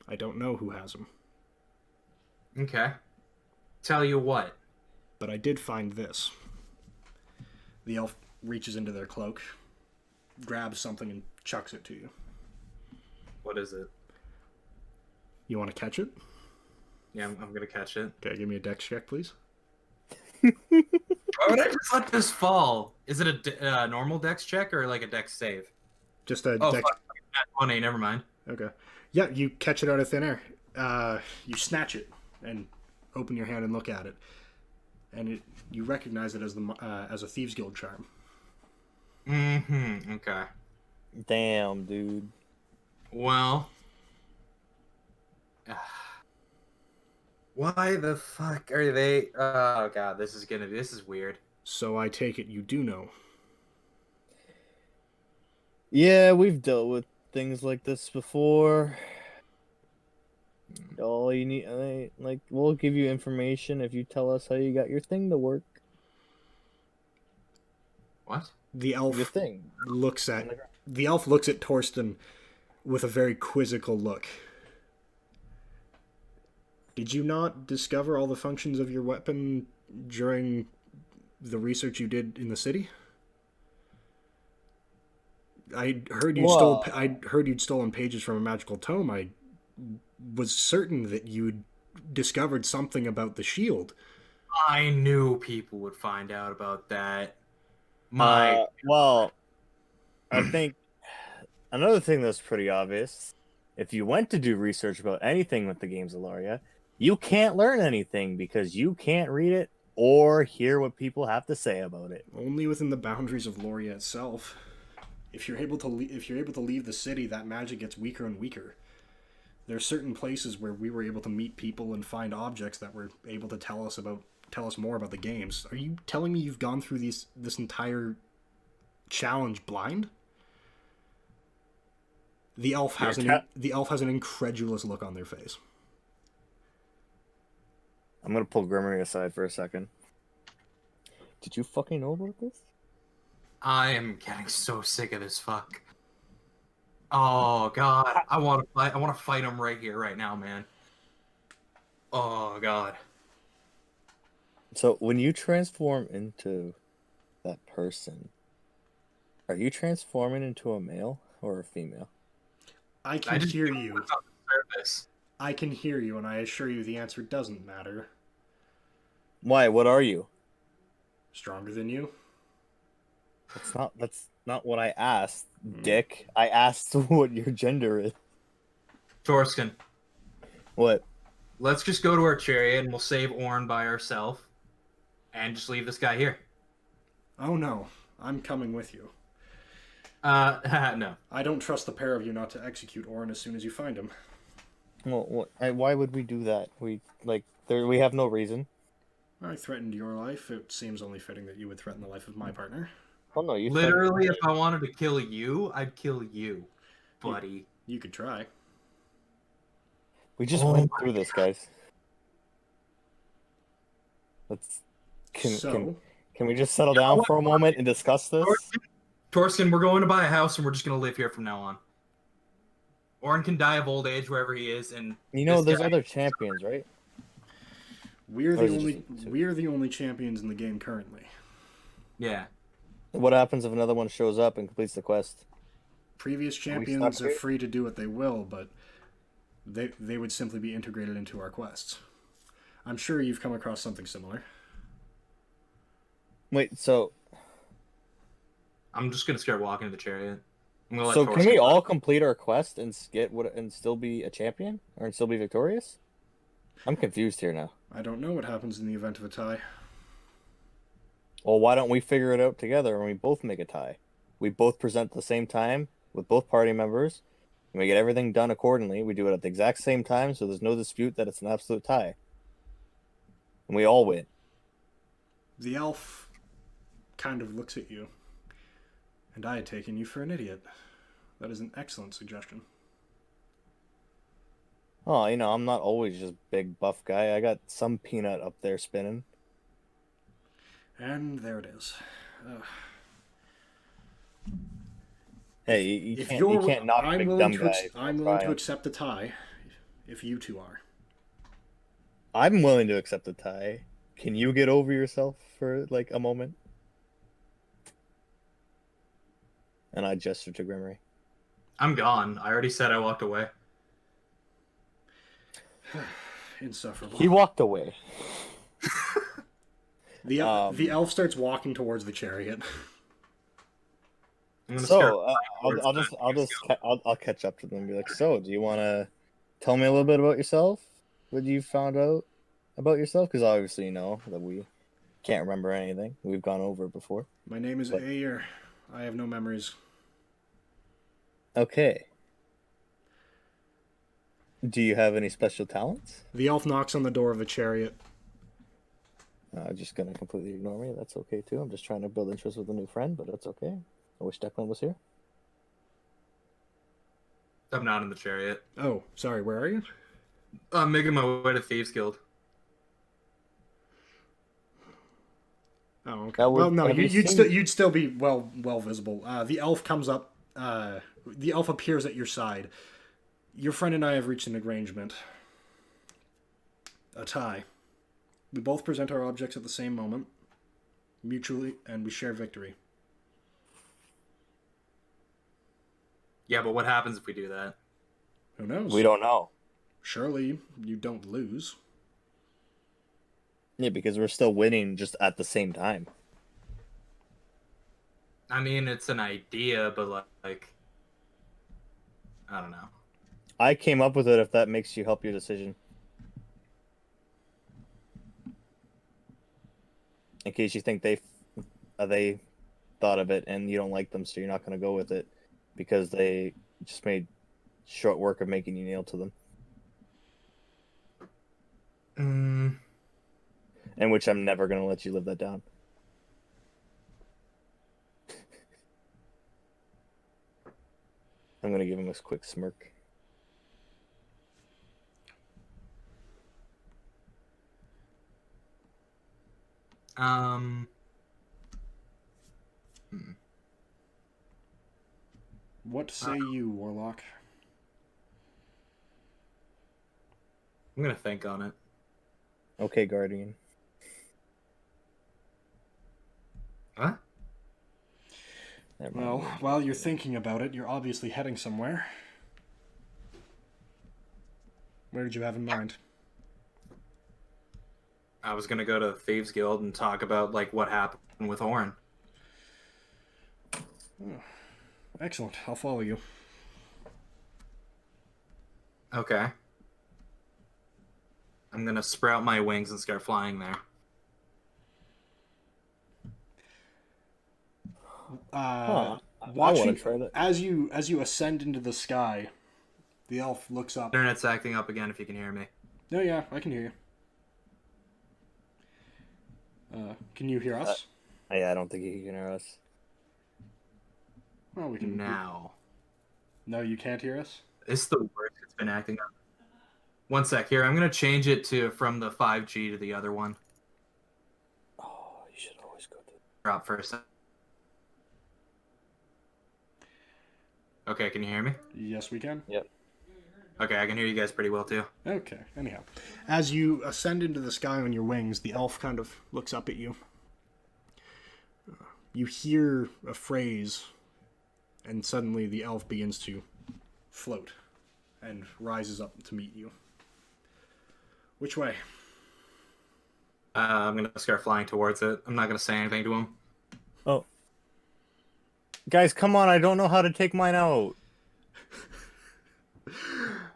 I don't know who has him. Okay. Tell you what. But I did find this. The elf reaches into their cloak, grabs something, and chucks it to you. What is it? You want to catch it? Yeah, I'm gonna catch it. Okay, give me a dex check, please. Why would I just let this fall? Is it a normal dex check or like a dex save? Just a Oh, dex. fuck. Nat 20, never mind. Okay. Yeah, you catch it out of thin air. You snatch it and open your hand and look at it, and you recognize it as a thieves' guild charm. Mm-hmm. Okay. Damn, dude. Well. Why the fuck are they? Oh god, this is weird. So I take it you do know. Yeah, we've dealt with things like this before. All you need, like, we'll give you information if you tell us how you got your thing to work. What? The elf Your thing. looks at Torsten with a very quizzical look. Did you not discover all the functions of your weapon during the research you did in the city? I heard you'd stolen pages from a magical tome. I was certain that you'd discovered something about the shield. I knew people would find out about that. Well, I think another thing that's pretty obvious, if you went to do research about anything with the games of Loria, you can't learn anything because you can't read it or hear what people have to say about it. Only within the boundaries of Loria itself. If you're able to leave the city, that magic gets weaker and weaker. There are certain places where we were able to meet people and find objects that were able to tell us more about the games. Are you telling me you've gone through this entire challenge blind? The elf has an incredulous look on their face. I'm gonna pull Grimmery aside for a second. Did you fucking know about this? I am getting so sick of this fuck. Oh god, I want to fight. I want to fight him right here, right now, man. Oh god. So when you transform into that person, are you transforming into a male or a female? I can hear you. I can hear you, and I assure you the answer doesn't matter. Why? What are you? Stronger than you? That's not what I asked, Dick. I asked what your gender is. Torskin. What? Let's just go to our chariot and we'll save Orin by ourselves. And just leave this guy here. Oh no, I'm coming with you. No. I don't trust the pair of you not to execute Orin as soon as you find him. Well, why would we do that? We have no reason. I threatened your life. It seems only fitting that you would threaten the life of my partner. Oh no, you literally, if I wanted to kill you, I'd kill you, buddy. You could try. We just went through this, guys. Can we just settle down for a moment and discuss this? Torskin, we're going to buy a house and we're just going to live here from now on. Orin can die of old age wherever he is, and there's other champions, right? We're the only champions in the game currently. Yeah. What happens if another one shows up and completes the quest? Previous champions are free to do what they will, but they would simply be integrated into our quests. I'm sure you've come across something similar. Wait, so I'm just gonna start walking to the chariot. I'm gonna let So Tor can we get all complete our quest and and still be a champion or still be victorious? I'm confused here now. I don't know what happens in the event of a tie. Well, why don't we figure it out together and we both make a tie? We both present at the same time with both party members, and we get everything done accordingly. We do it at the exact same time, so there's no dispute that it's an absolute tie. And we all win. The elf kind of looks at you. And I had taken you for an idiot. That is an excellent suggestion. Oh, I'm not always just big buff guy. I got some peanut up there spinning. And there it is. Hey, you can't knock a big dumb guy. I'm willing to accept the tie, if you two are. I'm willing to accept the tie. Can you get over yourself for like a moment? And I gesture to Grimmery. I'm gone. I already said I walked away. Insufferable. He walked away. The elf starts walking towards the chariot. So I'll catch up to them and be like, so do you want to tell me a little bit about yourself? What you found out about yourself? Because obviously you know that we can't remember anything. We've gone over it before. My name is Ayer. I have no memories. Okay. Do you have any special talents? The elf knocks on the door of the chariot. Just gonna completely ignore me. That's okay too. I'm just trying to build interest with a new friend, but that's okay. I wish Declan was here. I'm not in the chariot. Oh, sorry. Where are you? I'm making my way to Thieves Guild. Oh, okay. Well, no, you'd still be well visible. The elf comes up. The elf appears at your side. Your friend and I have reached an arrangement. A tie. We both present our objects at the same moment, mutually, and we share victory. Yeah, but what happens if we do that? Who knows? We don't know. Surely you don't lose. Yeah, because we're still winning just at the same time. I mean, it's an idea, but like I don't know. I came up with it if that makes you help your decision. In case you think they thought of it and you don't like them, so you're not going to go with it because they just made short work of making you kneel to them. In which I'm never going to let you live that down. I'm going to give him this quick smirk. What say you, Warlock? I'm gonna think on it. Okay, Guardian. What? Well, while you're thinking about it, you're obviously heading somewhere. Where did you have in mind? I was gonna go to the Thieves Guild and talk about like what happened with Orin. Oh, excellent. I'll follow you. Okay. I'm gonna sprout my wings and start flying there. I Watching want to try that. as you ascend into the sky, the elf looks up. Internet's acting up again. If you can hear me. Oh yeah, I can hear you. Can you hear us? Yeah, I don't think he can hear us. Well, we can Now. No, you can't hear us? It's the worst. It's been acting up. One sec here. I'm gonna change it to from the 5G to the other one. Oh, you should always go to. Drop for a sec. Okay, can you hear me? Yes, we can. Yep. Okay, I can hear you guys pretty well too. Okay, anyhow. As you ascend into the sky on your wings, the elf kind of looks up at you. You hear a phrase, and suddenly the elf begins to float and rises up to meet you. Which way? I'm gonna start flying towards it. I'm not gonna say anything to him. Oh. Guys, come on! I don't know how to take mine out.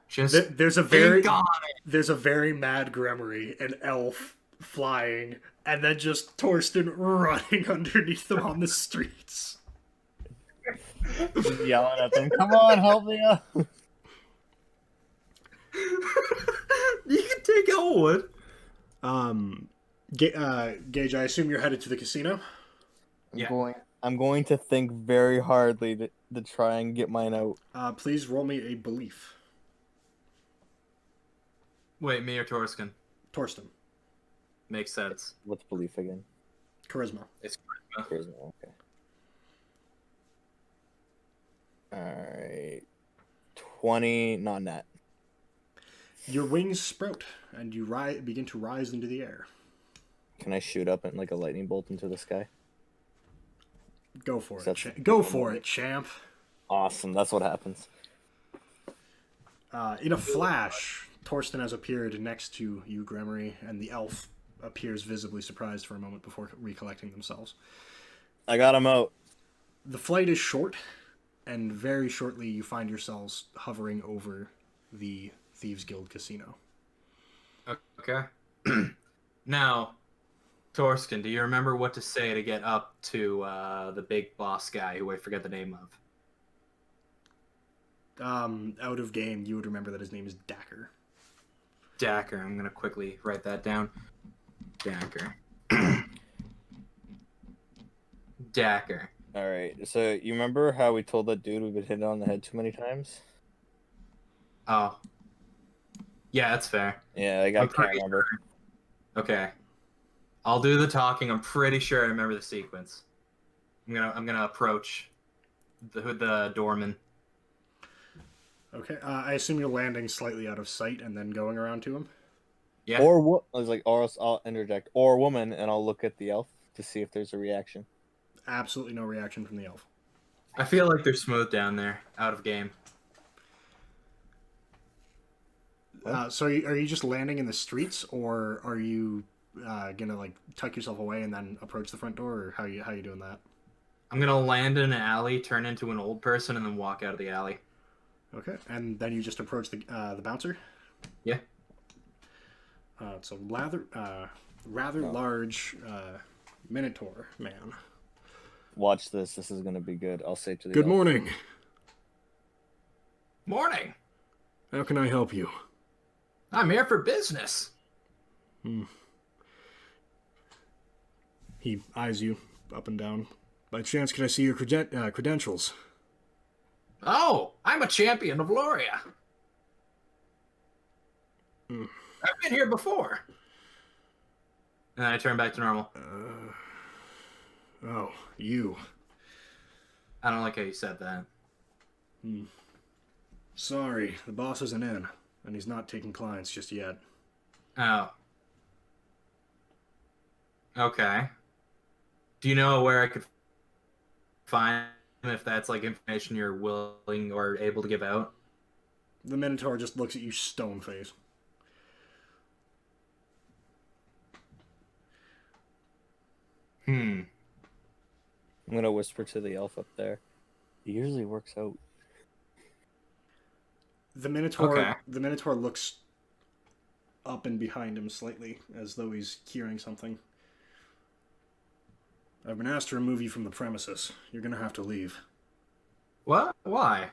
Just There's a think very on there's a very mad Gremory, an elf flying, and then just Torsten running underneath them on the streets. Just yelling at them. Come on, help me out. it. You can take Elwood. Gage, I assume you're headed to the casino. Yeah. I'm going to think very hardly to try and get mine out. Please roll me a belief. Wait, me or Torskin? Torsten. Makes sense. What's belief again? Charisma. It's Charisma, okay. Alright. 20, not net. Your wings sprout, and you begin to rise into the air. Can I shoot up in like a lightning bolt into the sky? Go for it. That's- Go for it, champ. Awesome, that's what happens. In a flash, Torsten has appeared next to you, Gremory, and the elf appears visibly surprised for a moment before recollecting themselves. I got him out. The flight is short, and very shortly you find yourselves hovering over the Thieves Guild casino. okay. Now, Torskin, do you remember what to say to get up to the big boss guy who I forget the name of? Out of game, you would remember that his name is Dacker. Dacker. I'm gonna quickly write that down. Dacker. Dacker. Alright, so you remember how we told that dude we've been hitting on the head too many times? Oh. Yeah, that's fair. Yeah, I can't remember. Okay. I'll do the talking. I'm pretty sure I remember the sequence. I'm gonna approach the doorman. Okay, I assume you're landing slightly out of sight and then going around to him? Yeah. Or what? I was like, or else I'll interject. Or woman, and I'll look at the elf to see if there's a reaction. Absolutely no reaction from the elf. I feel like they're smooth down there, out of game. So are you just landing in the streets, or are you gonna like tuck yourself away and then approach the front door, or how you doing that? I'm gonna land in an alley, turn into an old person, and then walk out of the alley. Okay, and then you just approach the bouncer. Yeah. It's a rather large Minotaur man. Watch this. This is gonna be good. I'll say to the Good elf. morning. Morning. How can I help you? I'm here for business. He eyes you up and down. By chance, can I see your credentials? Oh, I'm a champion of Loria. I've been here before. And then I turn back to normal. Oh, you. I don't like how you said that. Sorry, the boss isn't in, and he's not taking clients just yet. Oh. Okay. Do you know where I could find him if that's like information you're willing or able to give out? The Minotaur just looks at you stone face. I'm gonna whisper to the elf up there. It usually works out. The Minotaur Okay. The Minotaur looks up and behind him slightly, as though he's hearing something. I've been asked to remove you from the premises. You're gonna have to leave. What? Why?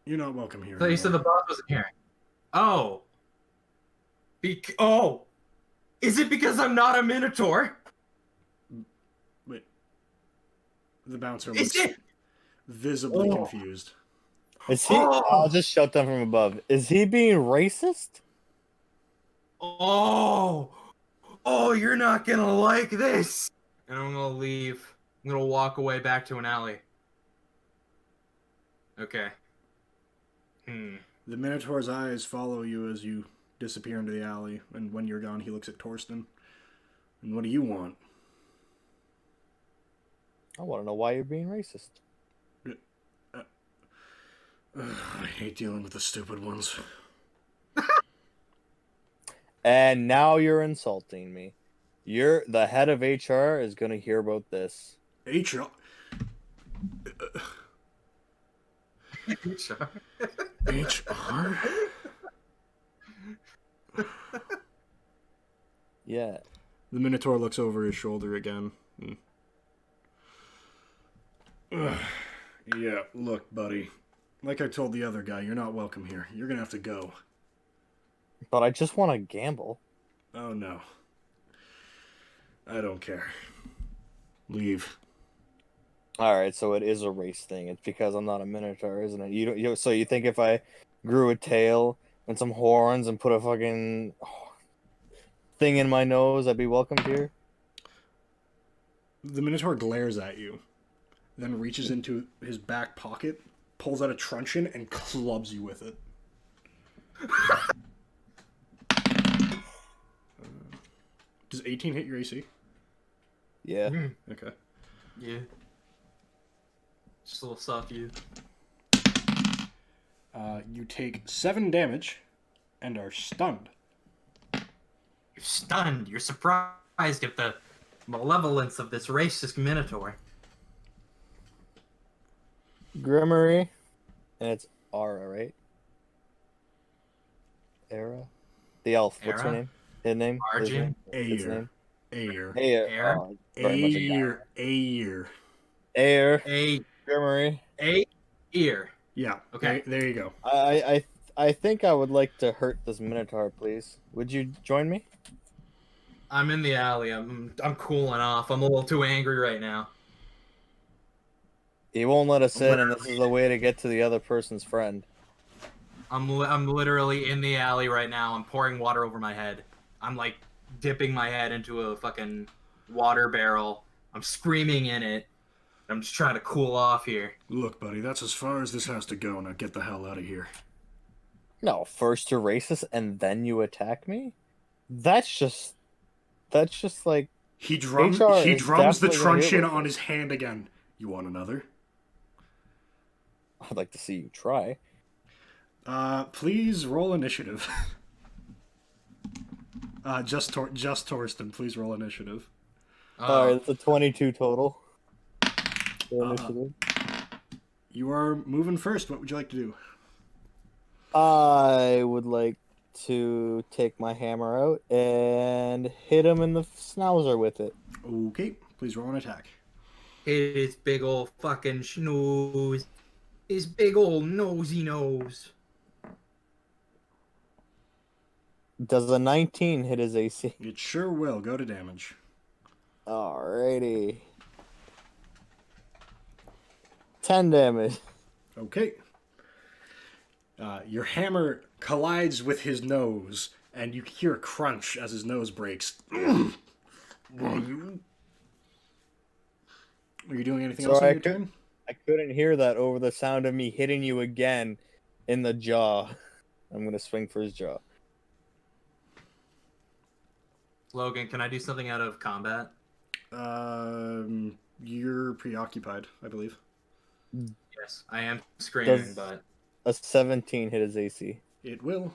You're not welcome here I thought you said the anymore. boss wasn't here. Oh. Oh. Is it because I'm not a Minotaur? Wait. The bouncer Is looks it? visibly Oh. confused. Is he? Oh! I'll just shout down from above. Is he being racist? Oh. Oh, you're not gonna like this. And I'm gonna leave. I'm gonna walk away back to an alley. Okay. The Minotaur's eyes follow you as you disappear into the alley, and when you're gone, he looks at Torsten. And what do you want? I want to know why you're being racist. I hate dealing with the stupid ones. And now you're insulting me. You're the head of HR is gonna hear about this. HR. Sure. HR? Yeah. The Minotaur looks over his shoulder again. Yeah, look, buddy. Like I told the other guy, you're not welcome here. You're gonna have to go. But I just want to gamble. Oh no. I don't care. Leave. All right, so it is a race thing. It's because I'm not a minotaur, isn't it? So you think if I grew a tail and some horns and put a fucking thing in my nose, I'd be welcomed here? The Minotaur glares at you, then reaches into his back pocket, pulls out a truncheon, and clubs you with it. Does 18 hit your AC? Yeah. Okay. Yeah. Just a little soft you. You take 7 damage and are stunned. You're stunned. You're surprised at the malevolence of this racist minotaur. Grimory. And it's Ara, right? Era? The elf. What's her Era? name? His name? Arjun? His Ayer. name? Ayer. Air? Oh, very much a guy. Ayer. Air. A Grimory. ear. Yeah. Okay. There you go. I think I would like to hurt this minotaur, please. Would you join me? I'm in the alley. I'm cooling off. I'm a little too angry right now. He won't let us in, and this is the way to get to the other person's friend. I'm literally in the alley right now. I'm pouring water over my head. I'm like dipping my head into a fucking water barrel. I'm screaming in it. I'm just trying to cool off here. Look, buddy, that's as far as this has to go. Now get the hell out of here. No, first you're racist and then you attack me? That's just like He drums HR the is definitely gonna hear truncheon about on this. his hand again. You want another? I'd like to see you try. Please roll initiative. Just Torsten, please roll initiative. Alright, it's a 22 total. Initiative. You are moving first. What would you like to do? I would like to take my hammer out and hit him in the schnauzer with it. Okay, please roll an attack. His big old fucking snooze. His big old nosy nose. Does a 19 hit his AC? It sure will. Go to damage. Alrighty. 10 damage. Okay. Your hammer collides with his nose, and you hear a crunch as his nose breaks. Are you doing anything else on your turn? I couldn't hear that over the sound of me hitting you again in the jaw. I'm gonna swing for his jaw. Logan, can I do something out of combat? You're preoccupied, I believe. Yes, I am screaming, Does- but A 17 hit his AC. It will.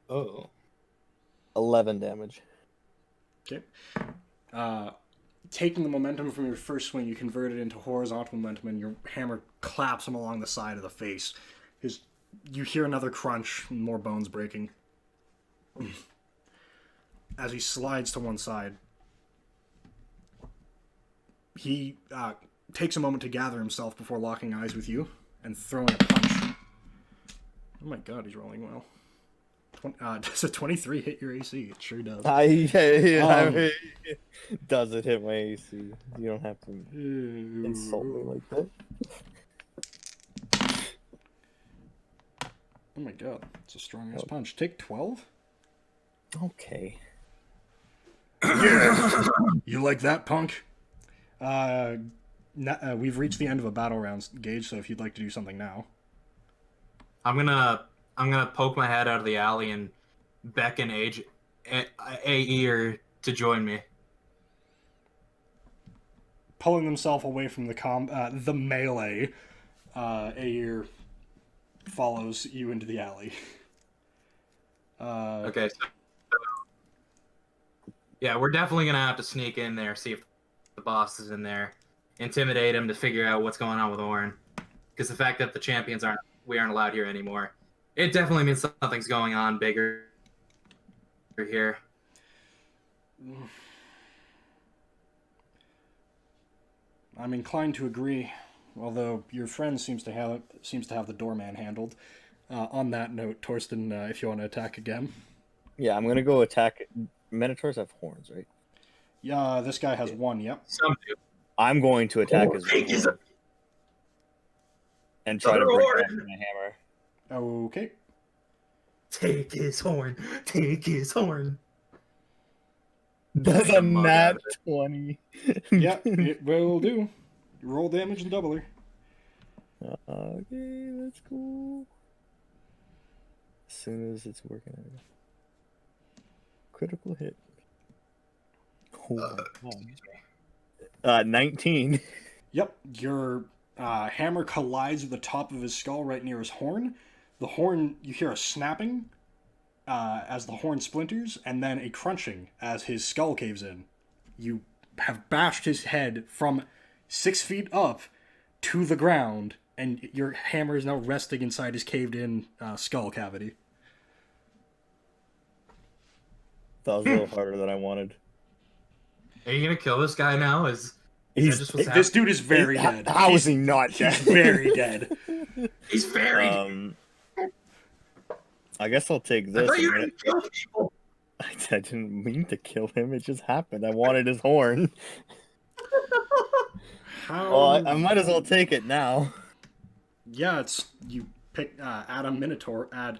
oh, 11 damage. Okay. Taking the momentum from your first swing, you convert it into horizontal momentum, and your hammer claps him along the side of the face. You hear another crunch, and more bones breaking. As he slides to one side, he takes a moment to gather himself before locking eyes with you and throwing a punch. Oh my god, he's rolling well. Does a 23 hit your AC? It sure does. I mean, does it hit my AC? You don't have to insult me like that. Oh my god, it's a strong ass punch. Take 12? Okay. Yeah! You like that, punk? We've reached the end of a battle round, Gage, so if you'd like to do something now. I'm gonna poke my head out of the alley and beckon Air to join me. Pulling himself away from the melee, Air follows you into the alley. Okay, so Yeah, we're definitely gonna have to sneak in there, see if the boss is in there, intimidate him to figure out what's going on with Orin. Because the fact that the champions aren't allowed here anymore, it definitely means something's going on bigger here. I'm inclined to agree, although your friend seems to have the doorman handled. On that note, Torsten, if you want to attack again. Yeah, I'm gonna go attack. Minotaurs have horns, right? Yeah, this guy has one. Yep. Some do. I'm going to attack his horn and try to break it off with my hammer. Okay. Take his horn. Take his horn. That's a nat 20. Yeah, it will do. Roll damage and double her. Okay, that's cool. As soon as it's working. Critical hit. Oh, 19. Yep, your hammer collides with the top of his skull right near his horn. The horn, you hear a snapping as the horn splinters, and then a crunching as his skull caves in. You have bashed his head from 6 feet up to the ground, and your hammer is now resting inside his caved-in skull cavity. That was a little harder than I wanted. Are you gonna kill this guy now? This dude is very dead. How is he not dead? He's very dead. He's very. I guess I'll take this. I thought you were gonna kill people. I didn't mean to kill him. It just happened. I wanted his horn. Well, I might as well take it now. Yeah, it's you pick add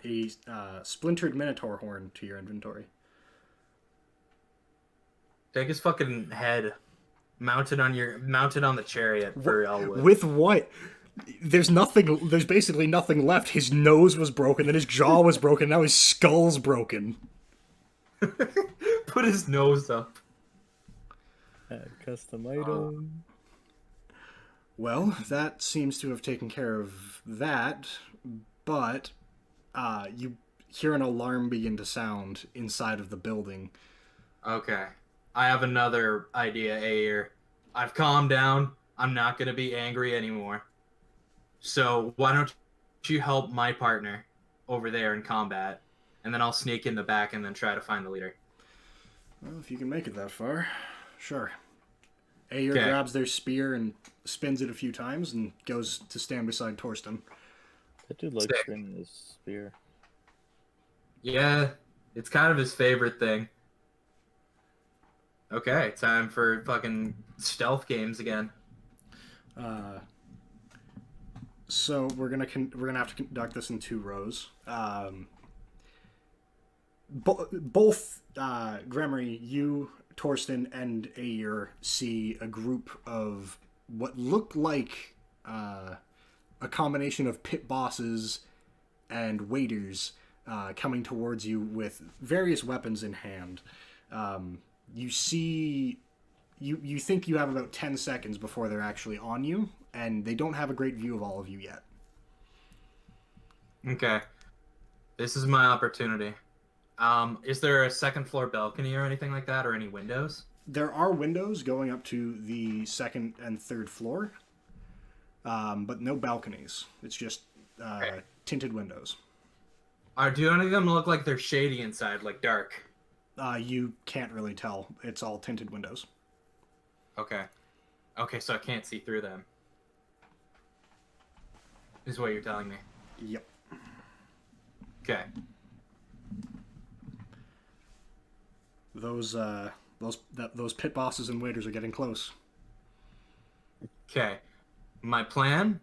a splintered minotaur horn to your inventory. Take his fucking head, mounted on the chariot for Elwood. With what? There's basically nothing left. His nose was broken, then his jaw was broken, now his skull's broken. Put his nose up. Add custom item. Well, that seems to have taken care of that, but you hear an alarm begin to sound inside of the building. Okay. I have another idea, Ayer. I've calmed down. I'm not going to be angry anymore. So why don't you help my partner over there in combat, and then I'll sneak in the back and then try to find the leader. Well, if you can make it that far, sure. Ayer grabs their spear and spins it a few times and goes to stand beside Torsten. That dude likes spinning his spear. Yeah, it's kind of his favorite thing. Okay, time for fucking stealth games again. So we're gonna have to conduct this in 2 rows. Both Gremory, you, Torsten, and Ayer see a group of what look like a combination of pit bosses and waiters coming towards you with various weapons in hand. You see, you think you have about 10 seconds before they're actually on you, and they don't have a great view of all of you yet. Okay. This is my opportunity. Is there a second floor balcony or anything like that, or any windows? There are windows going up to the 2nd and 3rd floor, but no balconies. It's just tinted windows. Do any of them look like they're shady inside, like dark? You can't really tell. It's all tinted windows. Okay. Okay, so I can't see through them. Is what you're telling me. Yep. Okay. Those pit bosses and waiters are getting close. Okay. My plan,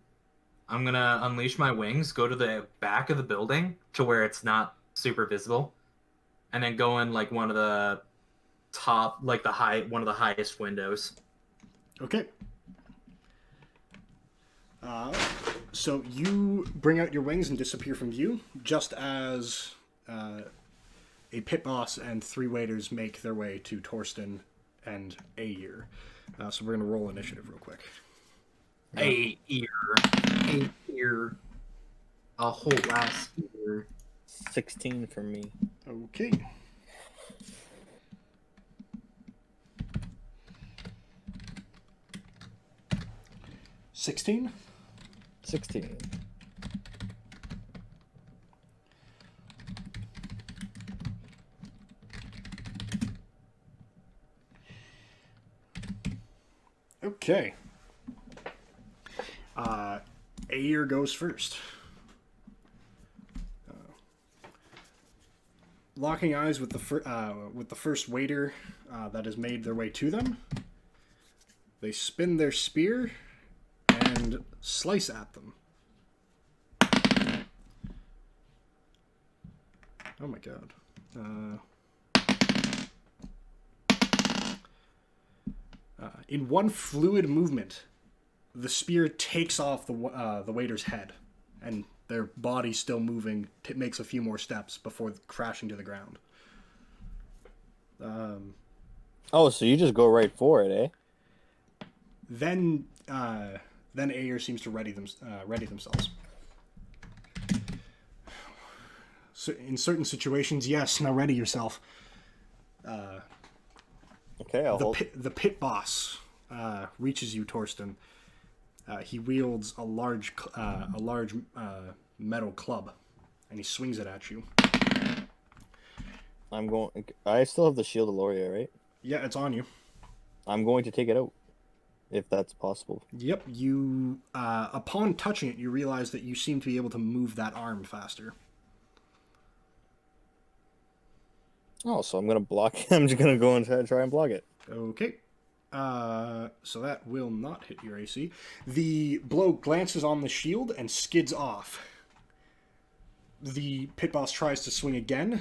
I'm gonna unleash my wings, go to the back of the building to where it's not super visible, and then go in like one of the highest windows. Okay. So you bring out your wings and disappear from view, just as a pit boss and 3 waiters make their way to Torsten and Ayer. So we're going to roll initiative real quick. Ayer. A whole last year. 16 for me. Okay. 16? 16. Okay. Ayer goes first. Locking eyes with the first waiter that has made their way to them, they spin their spear and slice at them. Oh my god. In one fluid movement, the spear takes off the waiter's head, and their body still moving. Makes a few more steps before crashing to the ground. Oh, so you just go right for it, eh? Then Ayer seems to ready themselves. So in certain situations, yes. Now ready yourself. Okay, I'll hold. The pit boss reaches you, Torsten. He wields a large metal club, and he swings it at you. I still have the shield of Loria, right? Yeah, it's on you. I'm going to take it out, if that's possible. Yep. You, upon touching it, you realize that you seem to be able to move that arm faster. Oh, so I'm gonna block. I'm just gonna go and try and block it. Okay. So that will not hit your AC. The blow glances on the shield and skids off. The pit boss tries to swing again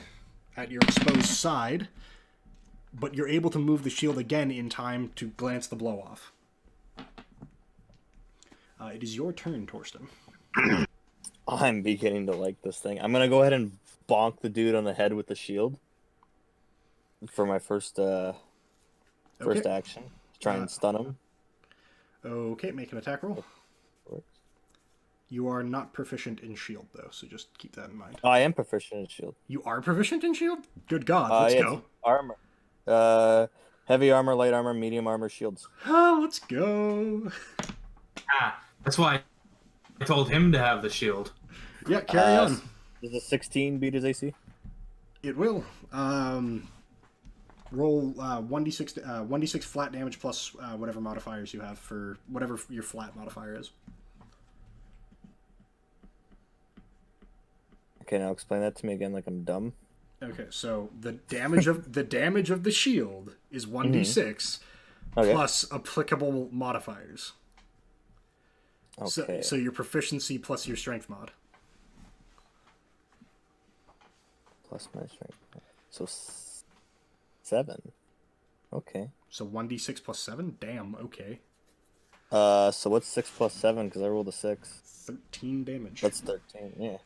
at your exposed side, but you're able to move the shield again in time to glance the blow off. It is your turn, Torsten. I'm beginning to like this thing. I'm gonna go ahead and bonk the dude on the head with the shield for my first action. Try and stun him. Okay, make an attack roll. You are not proficient in shield, though, so just keep that in mind. I am proficient in shield. You are proficient in shield? Good God, let's go. Armor. Heavy armor, light armor, medium armor, shields. Let's go. That's why I told him to have the shield. Yeah, carry on. Does a 16 beat his AC? It will. Roll 1d6 flat damage plus whatever modifiers you have for whatever your flat modifier is. Okay, now explain that to me again like I'm dumb. Okay, so the damage of the shield is 1d6 plus applicable modifiers. Okay. So your proficiency plus your strength mod. Plus my strength. So 7. Okay. So 1d6 plus 7? Damn, okay. So what's 6 plus 7? Because I rolled a 6. 13 damage. That's 13, yeah.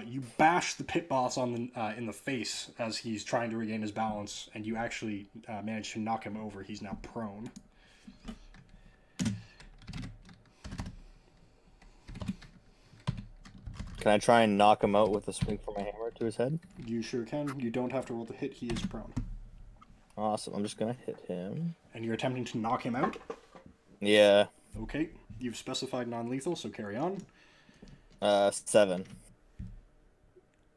You bash the pit boss in the face as he's trying to regain his balance, and you actually manage to knock him over. He's now prone. Can I try and knock him out with a swing from my hammer to his head? You sure can. You don't have to roll to hit. He is prone. Awesome. I'm just going to hit him. And you're attempting to knock him out? Yeah. Okay. You've specified non-lethal, so carry on. 7.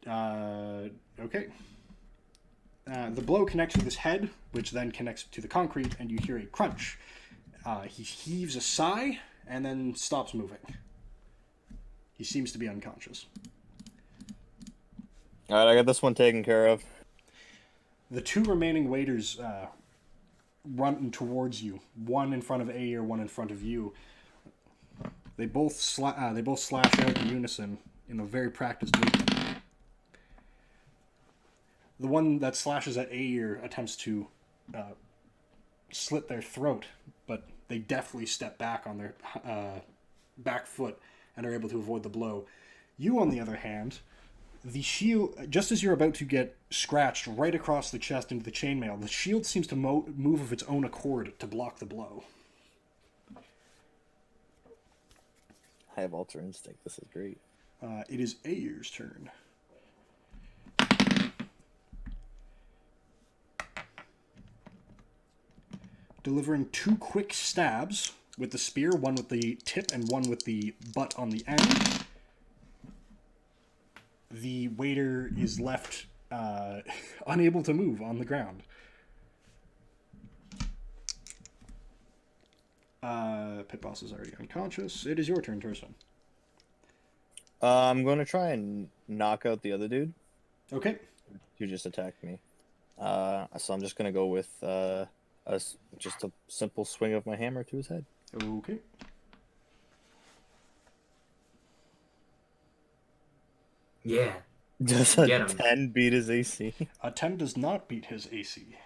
Okay. The blow connects with his head, which then connects to the concrete, and you hear a crunch. He heaves a sigh and then stops moving. He seems to be unconscious. Alright, I got this one taken care of. The two remaining waiters run towards you. One in front of Ayer, one in front of you. They both slash out in unison in a very practiced movement. The one that slashes at Ayer attempts to slit their throat, but they deftly step back on their back foot and are able to avoid the blow. You, on the other hand, the shield, just as you're about to get scratched right across the chest into the chainmail, the shield seems to move of its own accord to block the blow. I have Ultra Instinct. This is great. It is Ayer's turn. Delivering 2 quick stabs, with the spear, one with the tip, and one with the butt on the end. The waiter is left unable to move on the ground. Pit boss is already unconscious. It is your turn, Turson. I'm going to try and knock out the other dude Okay. who just attacked me. So I'm just going to go with just a simple swing of my hammer to his head. Okay. Yeah. Does a Get him. 10 beat his AC? A 10 does not beat his AC.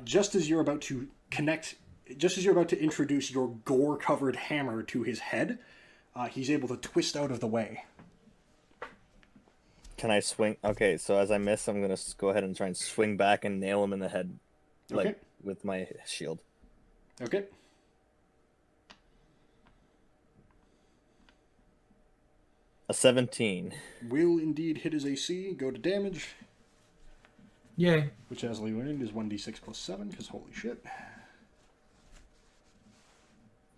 Just as you're about to introduce your gore-covered hammer to his head, he's able to twist out of the way. Can I swing? Okay, so as I miss, I'm going to go ahead and try and swing back and nail him in the head, like, Okay. with my shield. Okay. A 17. Will indeed hit his AC. Go to damage, Yay. which as we learned is 1d6 plus 7, because holy shit.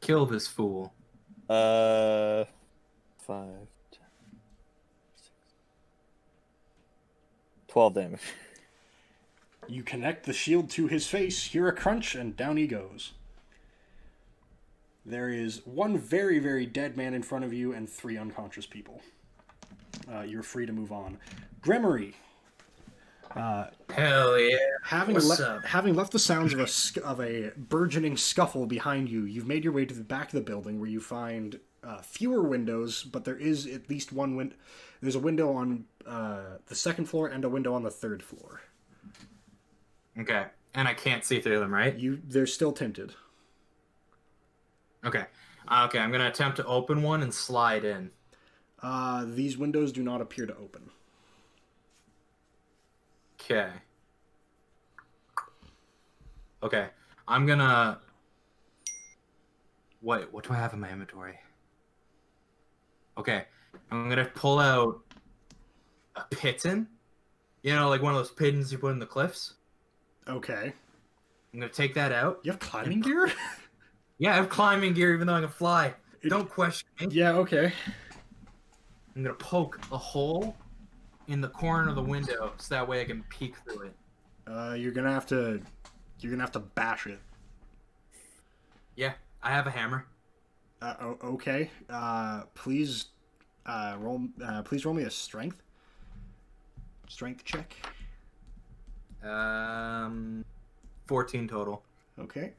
Kill this fool. 5, 10, 6, 12 damage. You connect the shield to his face, hear a crunch, and down he goes. There is one very, very dead man in front of you and 3 unconscious people. You're free to move on. Gremory. Hell yeah. Having left the sounds of a burgeoning scuffle behind you, you've made your way to the back of the building where you find fewer windows, but there is at least one window. There's a window on the second floor and a window on the third floor. Okay. And I can't see through them, right? They're still tinted. Okay. Okay, I'm going to attempt to open one and slide in. These windows do not appear to open. Okay. Okay. I'm going to... Wait, what do I have in my inventory? Okay. I'm going to pull out a piton. You know, like one of those pitons you put in the cliffs. Okay. I'm going to take that out. You have climbing gear? Yeah, I have climbing gear even though I can fly. Don't question me. Yeah, okay. I'm going to poke a hole in the corner of the window so that way I can peek through it. You're gonna have to bash it. Yeah, I have a hammer. Okay. Please roll me a strength check. 14 total. Okay.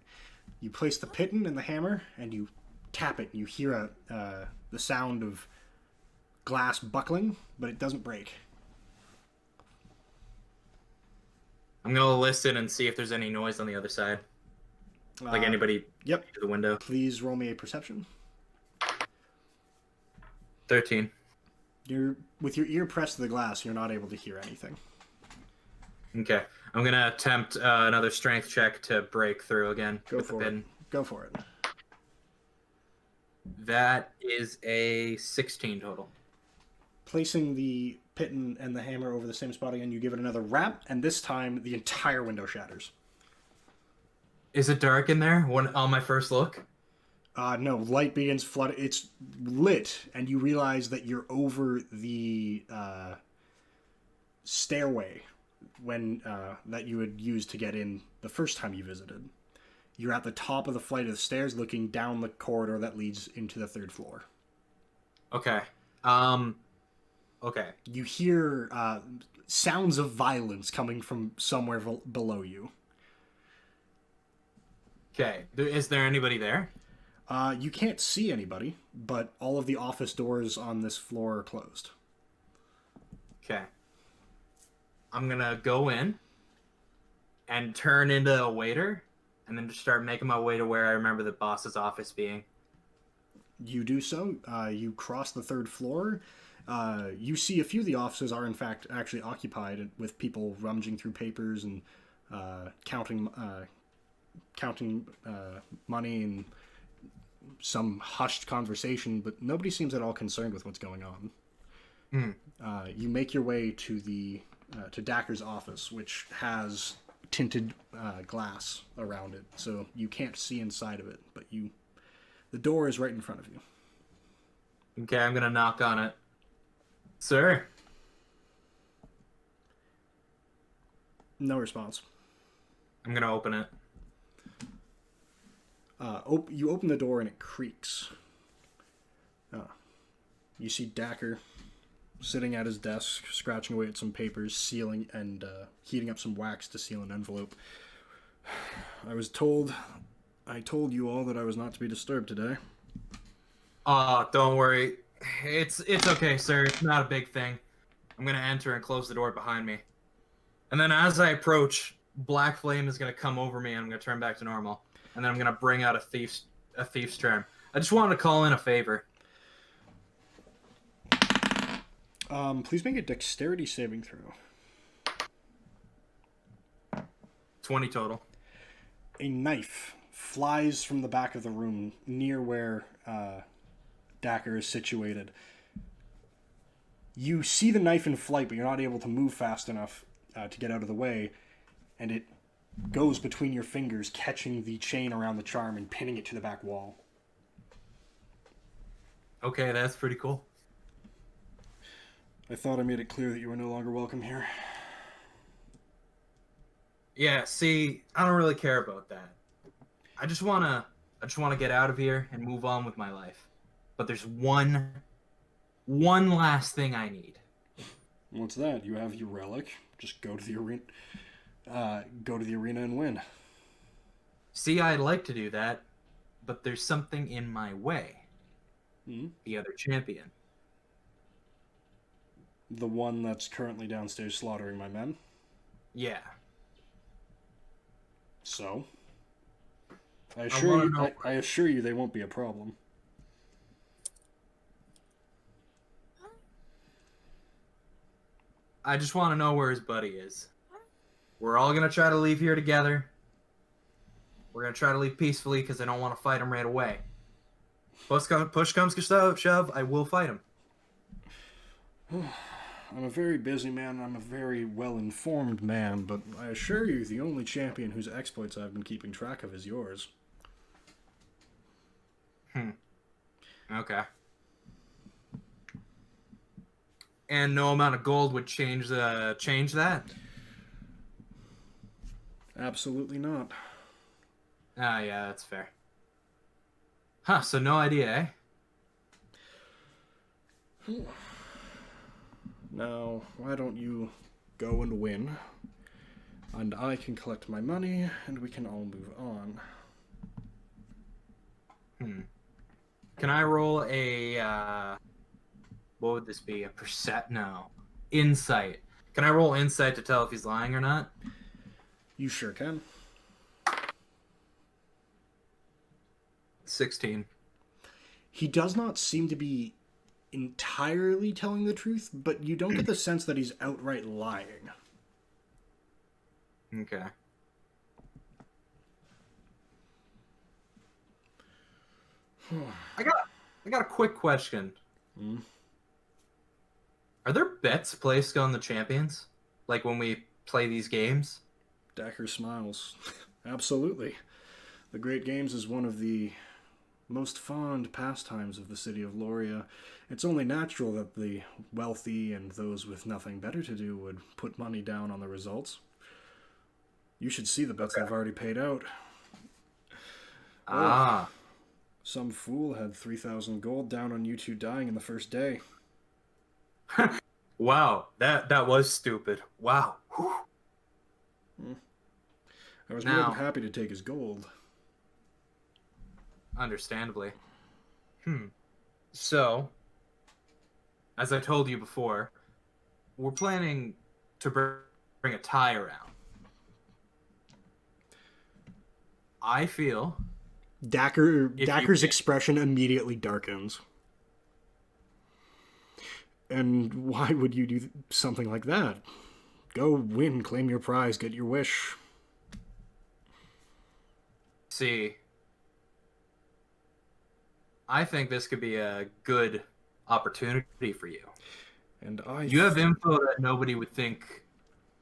You place the piton and the hammer, and you tap it. And you hear the sound of glass buckling, but it doesn't break. I'm gonna listen and see if there's any noise on the other side. Like anybody Yep. through the window. Please roll me a perception. 13. With your ear pressed to the glass, you're not able to hear anything. Okay. I'm gonna attempt another strength check to break through again. Go with the for it. pin. Go for it. That is a 16 total. Placing the piton and the hammer over the same spot again, you give it another rap, and this time the entire window shatters. Is it dark in there on my first look? No, light begins flooding. It's lit, and you realize that you're over the stairway that you had used to get in the first time you visited. You're at the top of the flight of stairs looking down the corridor that leads into the third floor. Okay. Okay. You hear sounds of violence coming from somewhere below you. Okay. Is there anybody there? You can't see anybody, but all of the office doors on this floor are closed. Okay. I'm gonna go in and turn into a waiter and then just start making my way to where I remember the boss's office being. You do so. You cross the third floor. You see a few of the offices are in fact actually occupied with people rummaging through papers and counting money and some hushed conversation, but nobody seems at all concerned with what's going on. You make your way to to Dacker's office, which has tinted glass around it, so you can't see inside of it, but you The door is right in front of you. Okay, I'm gonna knock on it. Sir? No response. I'm gonna open it. You open the door and it creaks. You see Dacker sitting at his desk, scratching away at some papers, sealing and heating up some wax to seal an envelope. I told you all that I was not to be disturbed today. Don't worry. It's okay, sir. It's not a big thing. I'm gonna enter and close the door behind me. And then as I approach, black flame is gonna come over me and I'm gonna turn back to normal. And then I'm gonna bring out a thief's charm. I just wanted to call in a favor. Please make a dexterity saving throw. 20 total. A knife flies from the back of the room near where Dacker is situated. You see the knife in flight, but you're not able to move fast enough to get out of the way, and it goes between your fingers, catching the chain around the charm and pinning it to the back wall. Okay, that's pretty cool. I thought I made it clear that you were no longer welcome here. Yeah, see, I don't really care about that. I just wanna get out of here and move on with my life. But there's one last thing I need. What's that? You have your relic. Just go to the arena. Go to the arena and win. See, I'd like to do that, but there's something in my way. Hmm? The other champion. The one that's currently downstairs slaughtering my men? Yeah. So? I assure you they won't be a problem. I just want to know where his buddy is. We're all going to try to leave here together. We're going to try to leave peacefully because I don't want to fight him right away. Push comes to shove, I will fight him. I'm a very busy man, I'm a very well-informed man, but I assure you the only champion whose exploits I've been keeping track of is yours. Okay. And no amount of gold would change that? Absolutely not. Ah, yeah, that's fair. Huh, so no idea, eh? Now, why don't you go and win, and I can collect my money, and we can all move on. Can I roll a, what would this be? A insight. Can I roll insight to tell if he's lying or not? You sure can. 16. He does not seem to be entirely telling the truth, but you don't get the sense that he's outright lying. Okay. I got a quick question. Are there bets placed on the champions? Like when we play these games? Dacker smiles. Absolutely. The Great Games is one of the most fond pastimes of the city of Loria. It's only natural that the wealthy and those with nothing better to do would put money down on the results. You should see the bets that have already paid out. Ah. Some fool had 3,000 gold down on you two dying in the first day. Wow, that was stupid. Wow. I was more than happy to take his gold. Understandably. So, as I told you before, we're planning to bring a tie around. I feel... Dacker's expression immediately darkens. And why would you do something like that? Go win, claim your prize, get your wish. See, I think this could be a good opportunity for you. And you have info that nobody would think.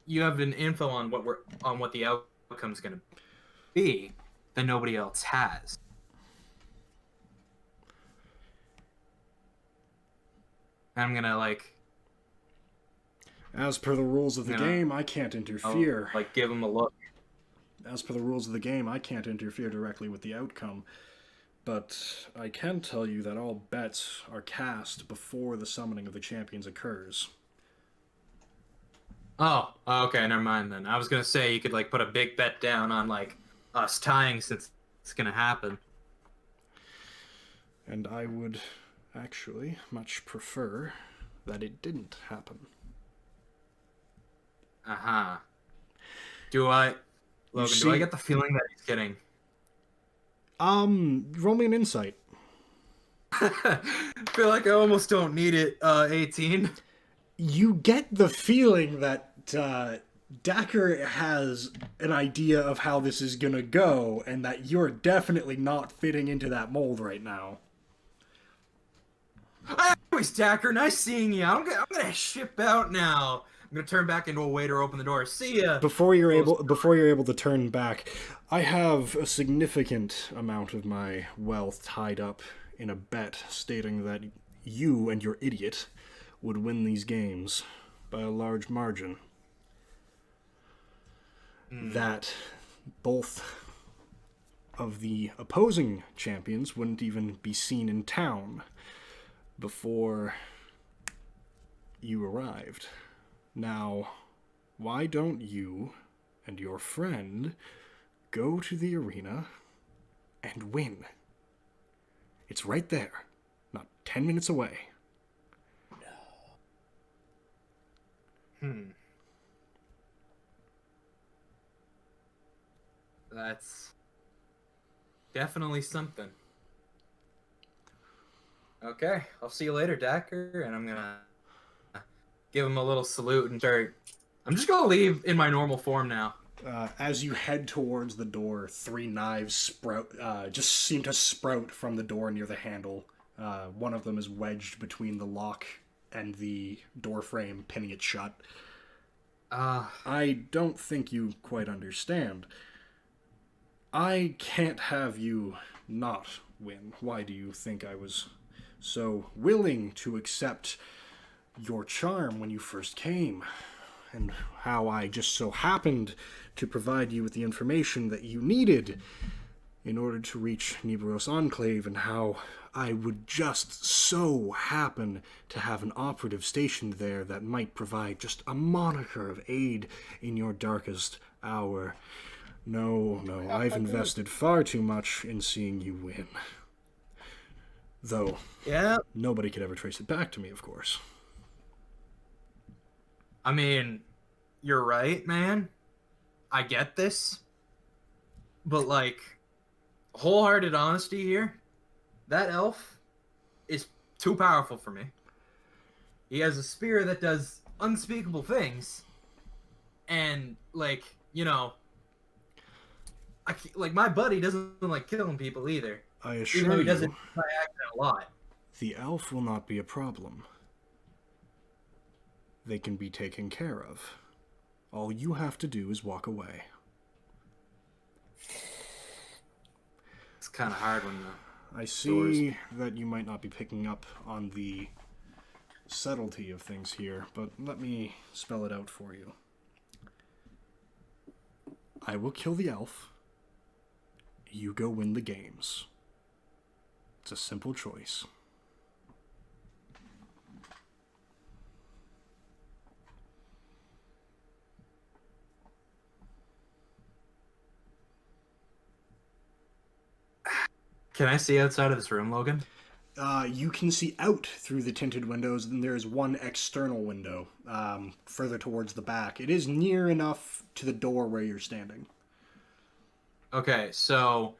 You have an info on what the outcome's going to be that nobody else has. I'm gonna like, As per the rules of the game, I can't interfere. like give him a look. As per the rules of the game, I can't interfere directly with the outcome. But I can tell you that all bets are cast before the summoning of the champions occurs. Oh, okay, never mind then. I was gonna say you could like put a big bet down on like us tying since it's gonna happen. And I would actually much prefer that it didn't happen. Uh-huh. Do I, Logan, do I get the feeling that he's kidding? Roll me an insight. I feel like I almost don't need it, 18. You get the feeling that Dacker has an idea of how this is gonna go, and that you're definitely not fitting into that mold right now. Anyways, Dacker, nice seeing you. I'm gonna ship out now. I'm gonna turn back into a waiter, open the door. See ya. Before you're able to turn back, I have a significant amount of my wealth tied up in a bet stating that you and your idiot would win these games by a large margin. That both of the opposing champions wouldn't even be seen in town before you arrived. Now, why don't you and your friend go to the arena and win? It's right there, not 10 minutes away. That's definitely something. Okay, I'll see you later, Dacker, and I'm gonna give him a little salute and start. I'm just gonna leave in my normal form now. As you head towards the door, 3 knives just seem to sprout from the door near the handle. One of them is wedged between the lock and the door frame, pinning it shut. I don't think you quite understand. I can't have you not win. Why do you think I was so willing to accept your charm when you first came? And how I just so happened to provide you with the information that you needed in order to reach Nibiros Enclave, and how I would just so happen to have an operative stationed there that might provide just a moniker of aid in your darkest hour. No, I've invested far too much in seeing you win. Though, Yeah. nobody could ever trace it back to me, of course. I mean, you're right, man. I get this. But, like, wholehearted honesty here, that elf is too powerful for me. He has a spear that does unspeakable things. And, like, you know, my buddy doesn't like killing people either. I assure Even though he you, does it by accident a lot. the elf will not be a problem. They can be taken care of. All you have to do is walk away. It's kind of hard when I see that you might not be picking up on the subtlety of things here, but let me spell it out for you. I will kill the elf. You go win the games. It's a simple choice. Can I see outside of this room, Logan? You can see out through the tinted windows, and there is one external window further towards the back. It is near enough to the door where you're standing. Okay, so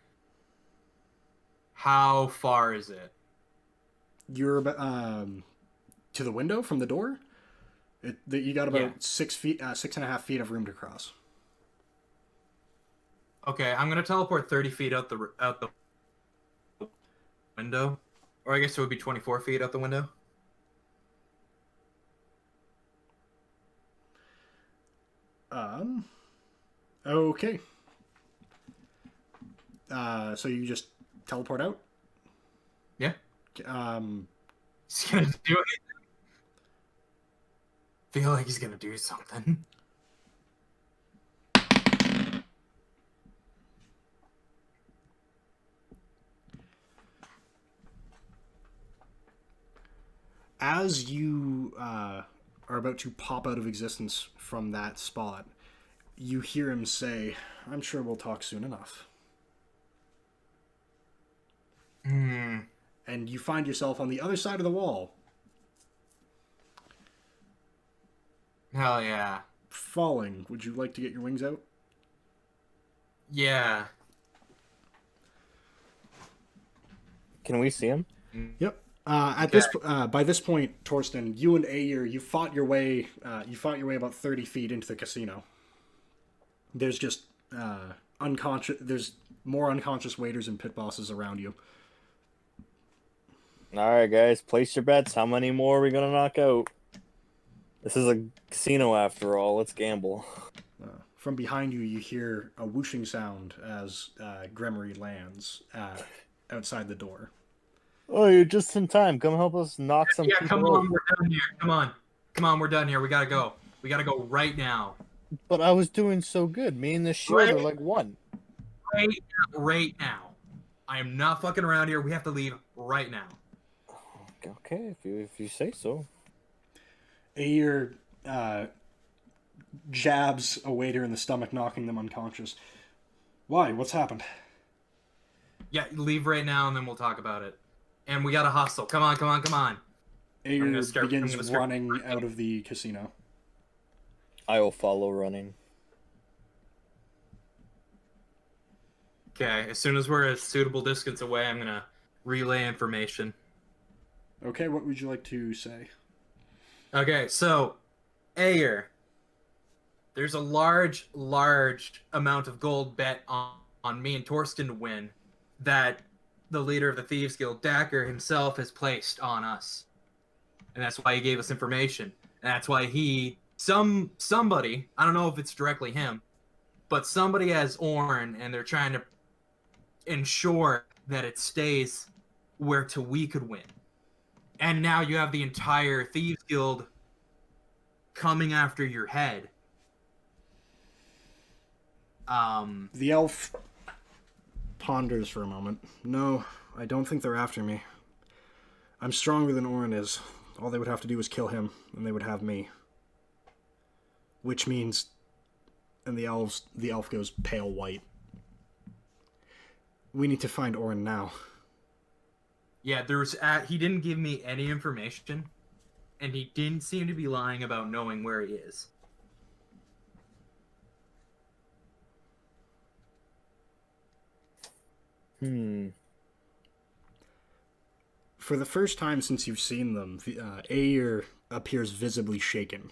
how far is it? You're to the window from the door. You got about 6 feet, 6.5 feet of room to cross. Okay, I'm gonna teleport 30 feet out the window, or I guess it would be 24 feet out the window. Okay. So you just teleport out? Yeah. Um, He's gonna do it. feel like he's gonna do something. As you are about to pop out of existence from that spot, you hear him say, "I'm sure we'll talk soon enough." And you find yourself on the other side of the wall, Hell yeah. falling. Would you like to get your wings out? Yeah. Can we see him? Yep. By this point, Torsten, you and Ayer, you fought your way about 30 feet into the casino. There's just there's more unconscious waiters and pit bosses around you. All right, guys, place your bets. How many more are we gonna knock out? This is a casino after all. Let's gamble. From behind you, you hear a whooshing sound as Gremory lands outside the door. Oh, you're just in time. Come help us knock some people Come out. on, we're done here. Come on, we're done here. We gotta go. We gotta go right now. But I was doing so good. Me and the shield are like one. Right now. I am not fucking around here. We have to leave right now. Okay, if you say so. Ayer jabs a waiter in the stomach, knocking them unconscious. Why? What's happened? Yeah, leave right now, and then we'll talk about it. And we got to hustle. Come on. Ayer begins running out of the casino. I will follow running. Okay, as soon as we're a suitable distance away, I'm gonna relay information. Okay, what would you like to say? Okay, so, Ayer, there's a large amount of gold bet on me and Torsten to win that the leader of the Thieves Guild, Dacker himself, has placed on us. And that's why he gave us information. And that's why somebody, I don't know if it's directly him, but somebody has Orn, and they're trying to ensure that it stays where we could win. And now you have the entire Thieves Guild coming after your head. The elf ponders for a moment. No, I don't think they're after me. I'm stronger than Orin is. All they would have to do is kill him, and they would have me. Which means... And the elf goes pale white. We need to find Orin now. Yeah, he didn't give me any information, and he didn't seem to be lying about knowing where he is. For the first time since you've seen them, Ayer appears visibly shaken.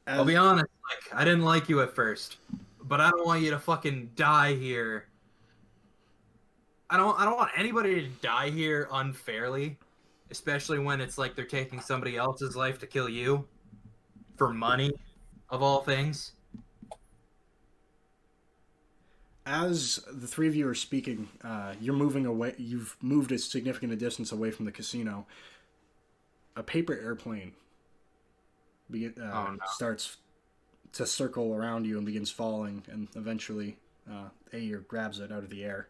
I'll be honest, I didn't like you at first, but I don't want you to fucking die here. I don't want anybody to die here unfairly, especially when it's like they're taking somebody else's life to kill you for money, of all things. As the three of you are speaking, you're moving away. You've moved a significant distance away from the casino. A paper airplane starts to circle around you and begins falling, and eventually Ayer grabs it out of the air.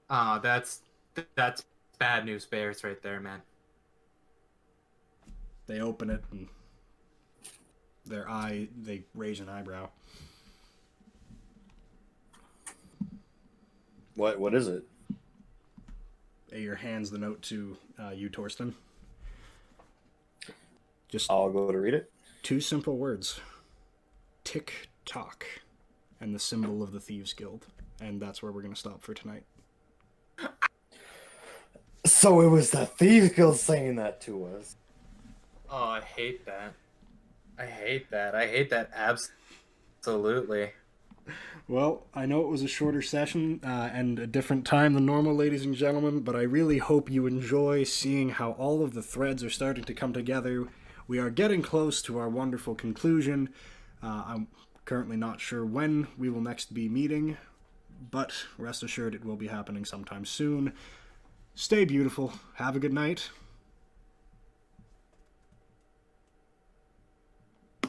That's bad news bears right there, man. They open it, and they raise an eyebrow. What is it? Ayer hands the note to you, Torsten. I'll go to read it. 2 simple words. Tick-tock. And the symbol of the Thieves Guild. And that's where we're going to stop for tonight. So it was the Thieves Guild saying that to us. Oh, I hate that. I hate that absolutely. Well, I know it was a shorter session and a different time than normal, ladies and gentlemen, but I really hope you enjoy seeing how all of the threads are starting to come together. We are getting close to our wonderful conclusion. I'm currently not sure when we will next be meeting, but rest assured it will be happening sometime soon. stay beautiful. Have a good night.